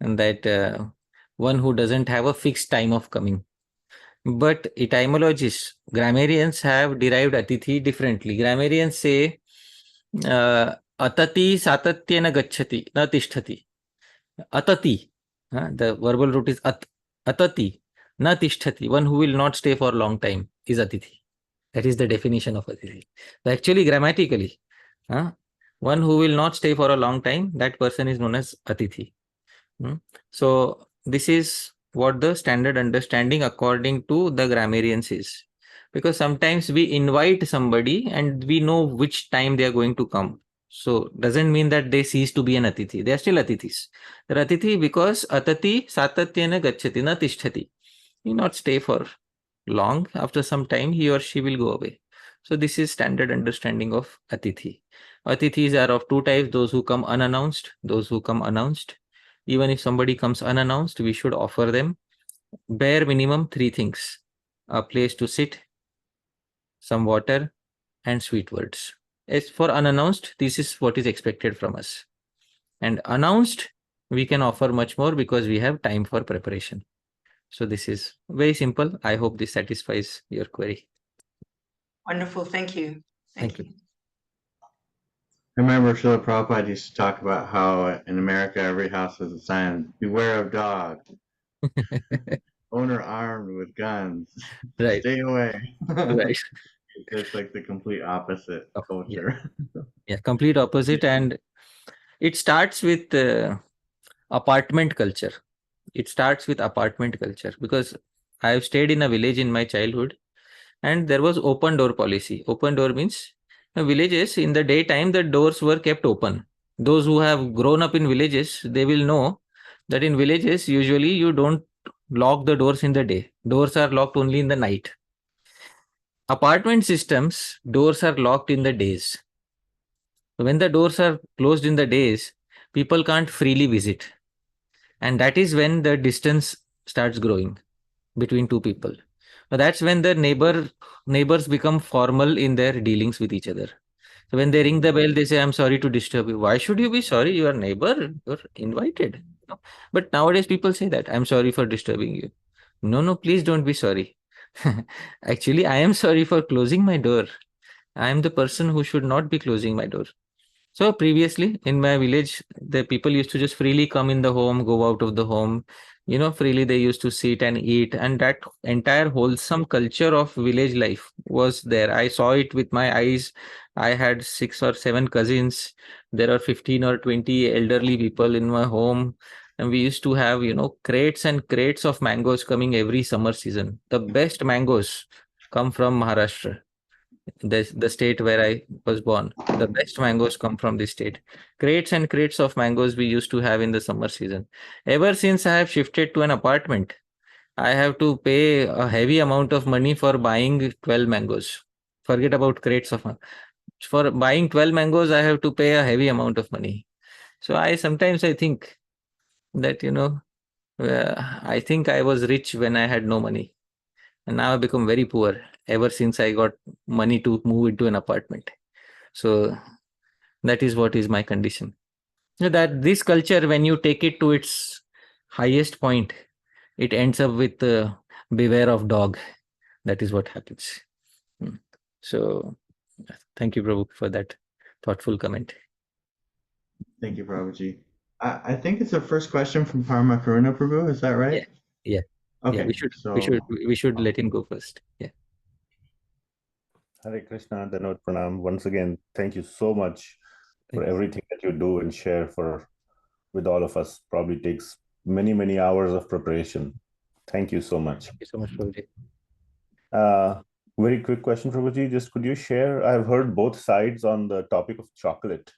that one who doesn't have a fixed time of coming. But etymologists, grammarians have derived Atithi differently. Grammarians say Atati satatyena gacchati na tishtati. Atati, the verbal root is Atati na tishtati. One who will not stay for a long time is Atithi. That is the definition of Atithi. So actually, grammatically, one who will not stay for a long time, that person is known as Atithi. So this is what the standard understanding according to the grammarians is. Because sometimes we invite somebody and we know which time they are going to come. So doesn't mean that they cease to be an Atithi. They are still Atithis. They're Atithi because Atati satatyena gacchati na tishtati. He not stay for long. After some time, he or she will go away. So this is standard understanding of Atithi. Atithis are of two types, those who come unannounced, those who come announced. Even if somebody comes unannounced, we should offer them bare minimum 3 things: a place to sit, some water, and sweet words. As for unannounced, this is what is expected from us. And announced, we can offer much more because we have time for preparation. So this is very simple. I hope this satisfies your query. Wonderful. Thank you. Thank you. I remember Srila Prabhupada used to talk about how in America every house has a sign, beware of dog. Owner armed with guns. Right. Stay away. Right. It's like the complete opposite culture. Yeah, complete opposite. And it starts with apartment culture. It starts with apartment culture because I have stayed in a village in my childhood and there was open door policy. Open door means villages in the daytime, the doors were kept open. Those who have grown up in villages, they will know that in villages, usually you don't lock the doors in the day. Doors are locked only in the night. Apartment systems, doors are locked in the days. When the doors are closed in the days, people can't freely visit. And that is when the distance starts growing between two people. That's when the neighbors become formal in their dealings with each other. So when they ring the bell, they say, "I'm sorry to disturb you." Why should you be sorry? You are neighbor, you're invited. But nowadays people say that, "I'm sorry for disturbing you." No, please don't be sorry. Actually, I am sorry for closing my door. I am the person who should not be closing my door. So previously in my village, the people used to just freely come in the home, go out of the home. Freely they used to sit and eat, and that entire wholesome culture of village life was there. I saw it with my eyes. I had 6 or 7 cousins. There are 15 or 20 elderly people in my home. And we used to have, crates and crates of mangoes coming every summer season. The best mangoes come from Maharashtra, the state where I was born. The best mangoes come from this state. Crates and crates of mangoes we used to have in the summer season. Ever since I have shifted to an apartment, I have to pay a heavy amount of money for buying 12 mangoes. Forget about crates of for buying 12 mangoes, I have to pay a heavy amount of money. So I sometimes I think that I think I was rich when I had no money, and now I've become very poor ever since I got money to move into an apartment. So that is what is my condition. That this culture, when you take it to its highest point, it ends up with beware of dog. That is what happens. So thank you, Prabhu, for that thoughtful comment. Thank you, Prabhuji. I think it's the first question from Parma Karuna Prabhu. Is that right? Yeah. Okay. Yeah, we should let him go first. Yeah. Hare Krishna, Danod Pranam. Once again, thank you so much for everything that you do and share with all of us. Probably takes many, many hours of preparation. Thank you so much. Thank you so much, Prabhuji. Very quick question, Prabhuji. Just could you share? I've heard both sides on the topic of chocolate.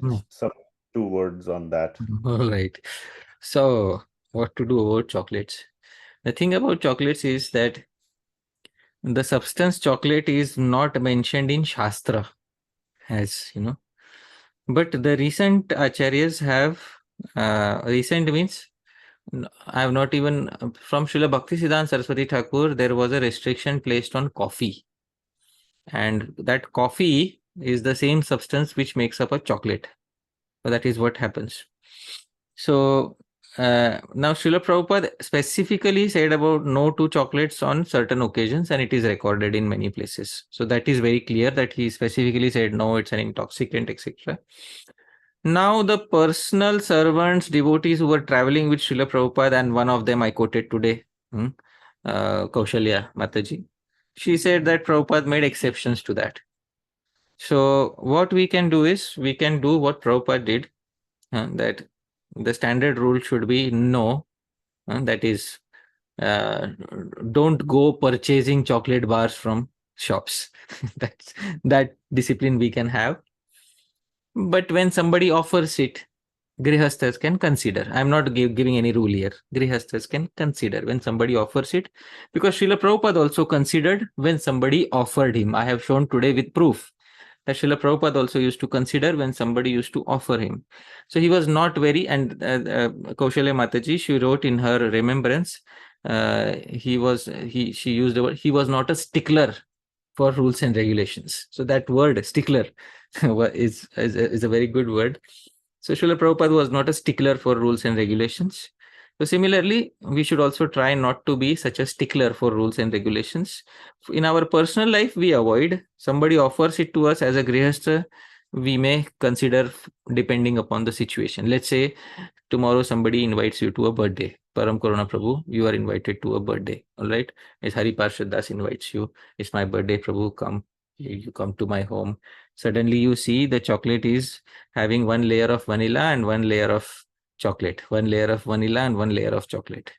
Just some 2 words on that. All right. So what to do about chocolates? The thing about chocolates is that the substance chocolate is not mentioned in Shastra, as you know. But the recent acharyas have, recent means, I have not even, from Srila Bhaktisiddhanta Saraswati Thakura, there was a restriction placed on coffee. And that coffee is the same substance which makes up a chocolate. So that is what happens. So now Srila Prabhupada specifically said about no to chocolates on certain occasions, and it is recorded in many places. So that is very clear that he specifically said no, it's an intoxicant, etc. Now the personal servants, devotees who were traveling with Srila Prabhupada, and one of them I quoted today, Kaushalya Mataji, she said that Prabhupada made exceptions to that. So what we can do is, we can do what Prabhupada did, that the standard rule should be no, that is, don't go purchasing chocolate bars from shops. That discipline we can have. But when somebody offers it, Grihasthas can consider. I'm not giving any rule here. Grihasthas can consider when somebody offers it, because Srila Prabhupada also considered when somebody offered him. I have shown today with proof that Srila Prabhupada also used to consider when somebody used to offer him. So he was not very, and Kaushalya Mataji, she wrote in her remembrance, she used the word, he was not a stickler for rules and regulations. So that word, stickler, is a very good word. So Srila Prabhupada was not a stickler for rules and regulations. So similarly, we should also try not to be such a stickler for rules and regulations. In our personal life, we avoid. Somebody offers it to us as a grihastha, we may consider depending upon the situation. Let's say tomorrow somebody invites you to a birthday. Param Karuna Prabhu, you are invited to a birthday. All right. As Hari Parshad Das invites you, it's my birthday, Prabhu, come. You come to my home. Suddenly you see the chocolate is having one layer of vanilla and one layer of chocolate, one layer of vanilla and one layer of chocolate.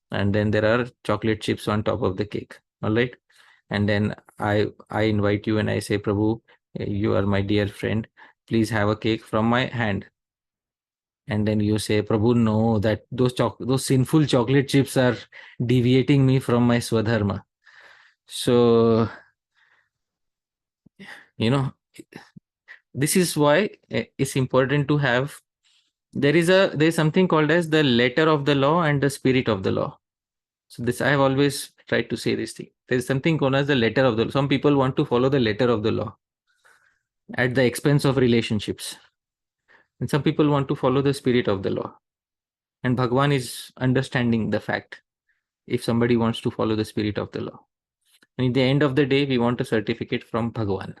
And then there are chocolate chips on top of the cake. All right. And then I invite you and I say, Prabhu, you are my dear friend. Please have a cake from my hand. and then you say, Prabhu, no, that those sinful chocolate chips are deviating me from my Swadharma. So, this is why it's important to have, there's something called as the letter of the law and the spirit of the law. So this, I have always tried to say this thing. There is something called as the letter of the law. Some people want to follow the letter of the law at the expense of relationships. And some people want to follow the spirit of the law. And Bhagavan is understanding the fact if somebody wants to follow the spirit of the law. And in the end of the day, we want a certificate from Bhagavan.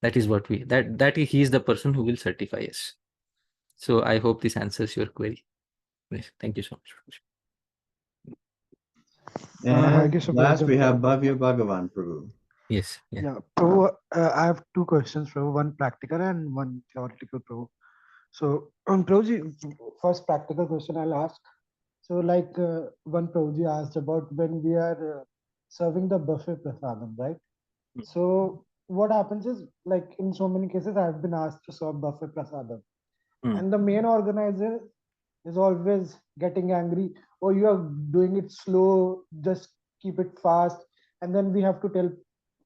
That is what he is the person who will certify us. So I hope this answers your query. Yes, thank you so much. And last we have Bhavya Bhagavan Prabhu. Yes. Yeah, Prabhu, I have two questions, Prabhu, one practical and one theoretical, Prabhu. So, Prabhuji, first practical question I'll ask. So, like one Prabhuji asked about when we are serving the buffet prasadam, right? So, what happens is, like in so many cases, I've been asked to serve buffet prasadam, and the main organizer is always getting angry. Oh, you are doing it slow, just keep it fast. And then we have to tell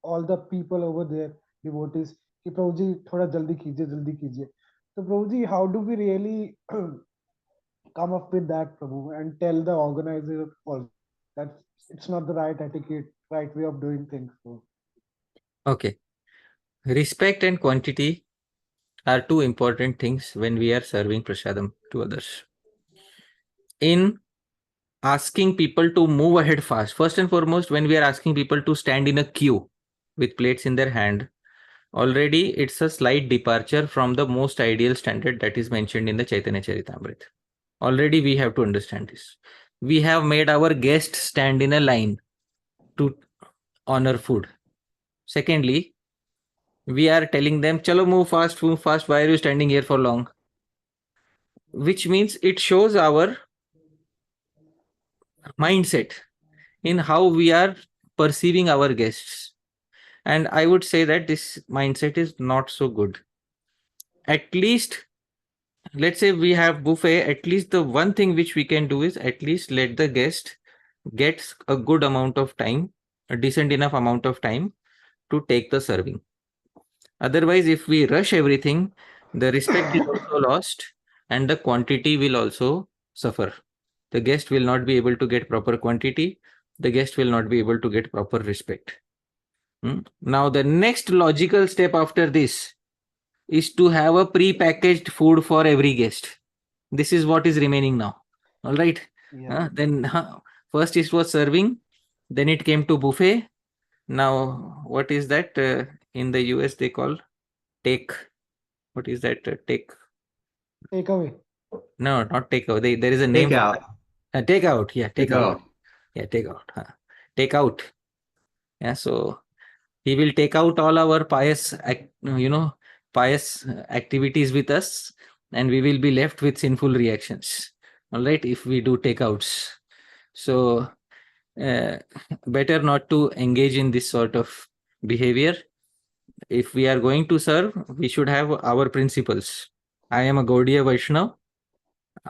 all the people over there, devotees, कि Prabhuji, thoda jaldi kijiye, jaldi kijiye. So Prabhuji, how do we really come up with that, Prabhu, and tell the organizer also that it's not the right etiquette, right way of doing things? So. Okay. Respect and quantity are two important things when we are serving prasadam to others. In asking people to move ahead fast, first and foremost, when we are asking people to stand in a queue with plates in their hand, already it's a slight departure from the most ideal standard that is mentioned in the Chaitanya Charitamrita. Already we have to understand this. We have made our guests stand in a line to honor food. Secondly, we are telling them, chalo, move fast, why are you standing here for long? Which means it shows our mindset in how we are perceiving our guests. And I would say that this mindset is not so good. At least, let's say we have buffet, at least the one thing which we can do is at least let the guest get a good amount of time, a decent enough amount of time to take the serving. Otherwise, if we rush everything, the respect is also lost and the quantity will also suffer. The guest will not be able to get proper quantity. The guest will not be able to get proper respect. Now, the next logical step after this is to have a pre-packaged food for every guest. This is what is remaining now. All right. Yeah. Then first it was serving, then it came to buffet. Now, what is that? In the US, they call take. What is that? Take. Takeaway. No, not takeaway. There is a name. Takeout. Takeout. Yeah, takeout. Takeout. Yeah, takeout. Takeout. Yeah, so he will take out all our pious activities with us, and we will be left with sinful reactions. All right, if we do takeouts. So better not to engage in this sort of behavior. If we are going to serve, we should have our principles. I am a Gaudiya Vaishnava.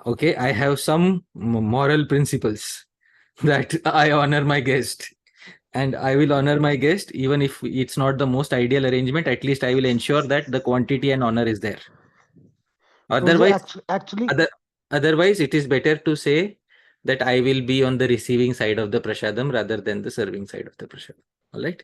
Okay, I have some moral principles that I honor my guest. And I will honor my guest, even if it's not the most ideal arrangement. At least I will ensure that the quantity and honor is there. Otherwise, otherwise, it is better to say that I will be on the receiving side of the prasadam rather than the serving side of the prasadam. All right.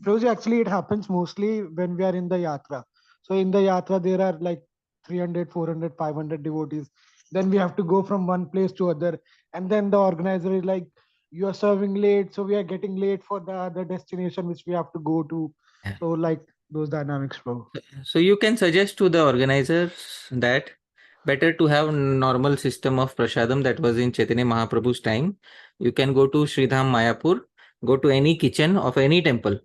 Prabhuji, actually, it happens mostly when we are in the yatra. So in the yatra, there are like 300, 400, 500 devotees. Then we have to go from one place to other. And then the organizer is like, you are serving late, so we are getting late for the other destination which we have to go to. So like those dynamics, bro. So you can suggest to the organizers that better to have normal system of prasadam that was in Chaitanya Mahaprabhu's time. You can go to Sridham Mayapur, go to any kitchen of any temple.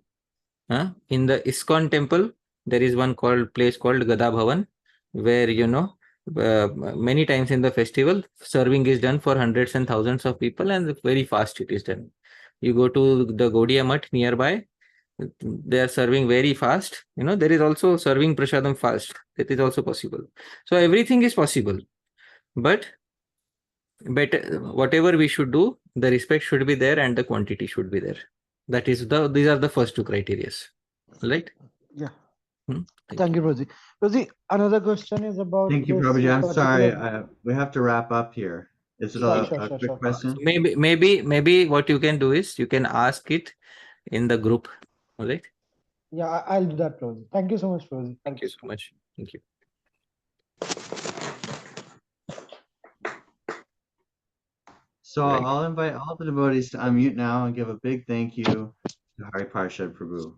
In the ISKCON temple, there is one place called Gada Bhavan, where many times in the festival, serving is done for hundreds and thousands of people, and very fast it is done. You go to the Gaudiya Mutt nearby, they are serving very fast. There is also serving prasadam fast. That is also possible. So everything is possible. But better, whatever we should do, the respect should be there and the quantity should be there. That is these are the first two criteria. Right? Yeah. Thank you, Prabhuji. Prabhuji, another question is about. Thank you, this Prabhuji. I'm particular- sorry. We have to wrap up here. Is it Sure, a sure, quick question? Maybe what you can do is you can ask it in the group. All right? Yeah, I'll do that, Prabhuji. Thank you so much, Prabhuji. Thank you so much. Thank you. So Right. I'll invite all the devotees to unmute now and give a big thank you to Hari Parshad Prabhu.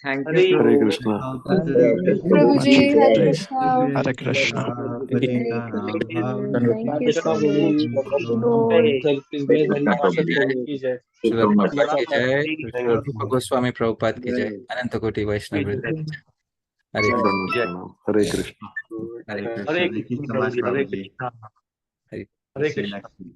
Thank Hare you, Prabhu. Krishna. Prabhuji, Hare Krishna. Hare Krishna. Hare Krishna. Thank you so much. Lord. Srila Prabhupada ki jai, Rupa Goswami Prabhupada ki jai, Ananta Koti Vaishnava Vrinda ki jai. Hare Krishna. Hare Krishna. Hare Krishna. Thank you so much, Prabhuji. Hare We'll see you next week.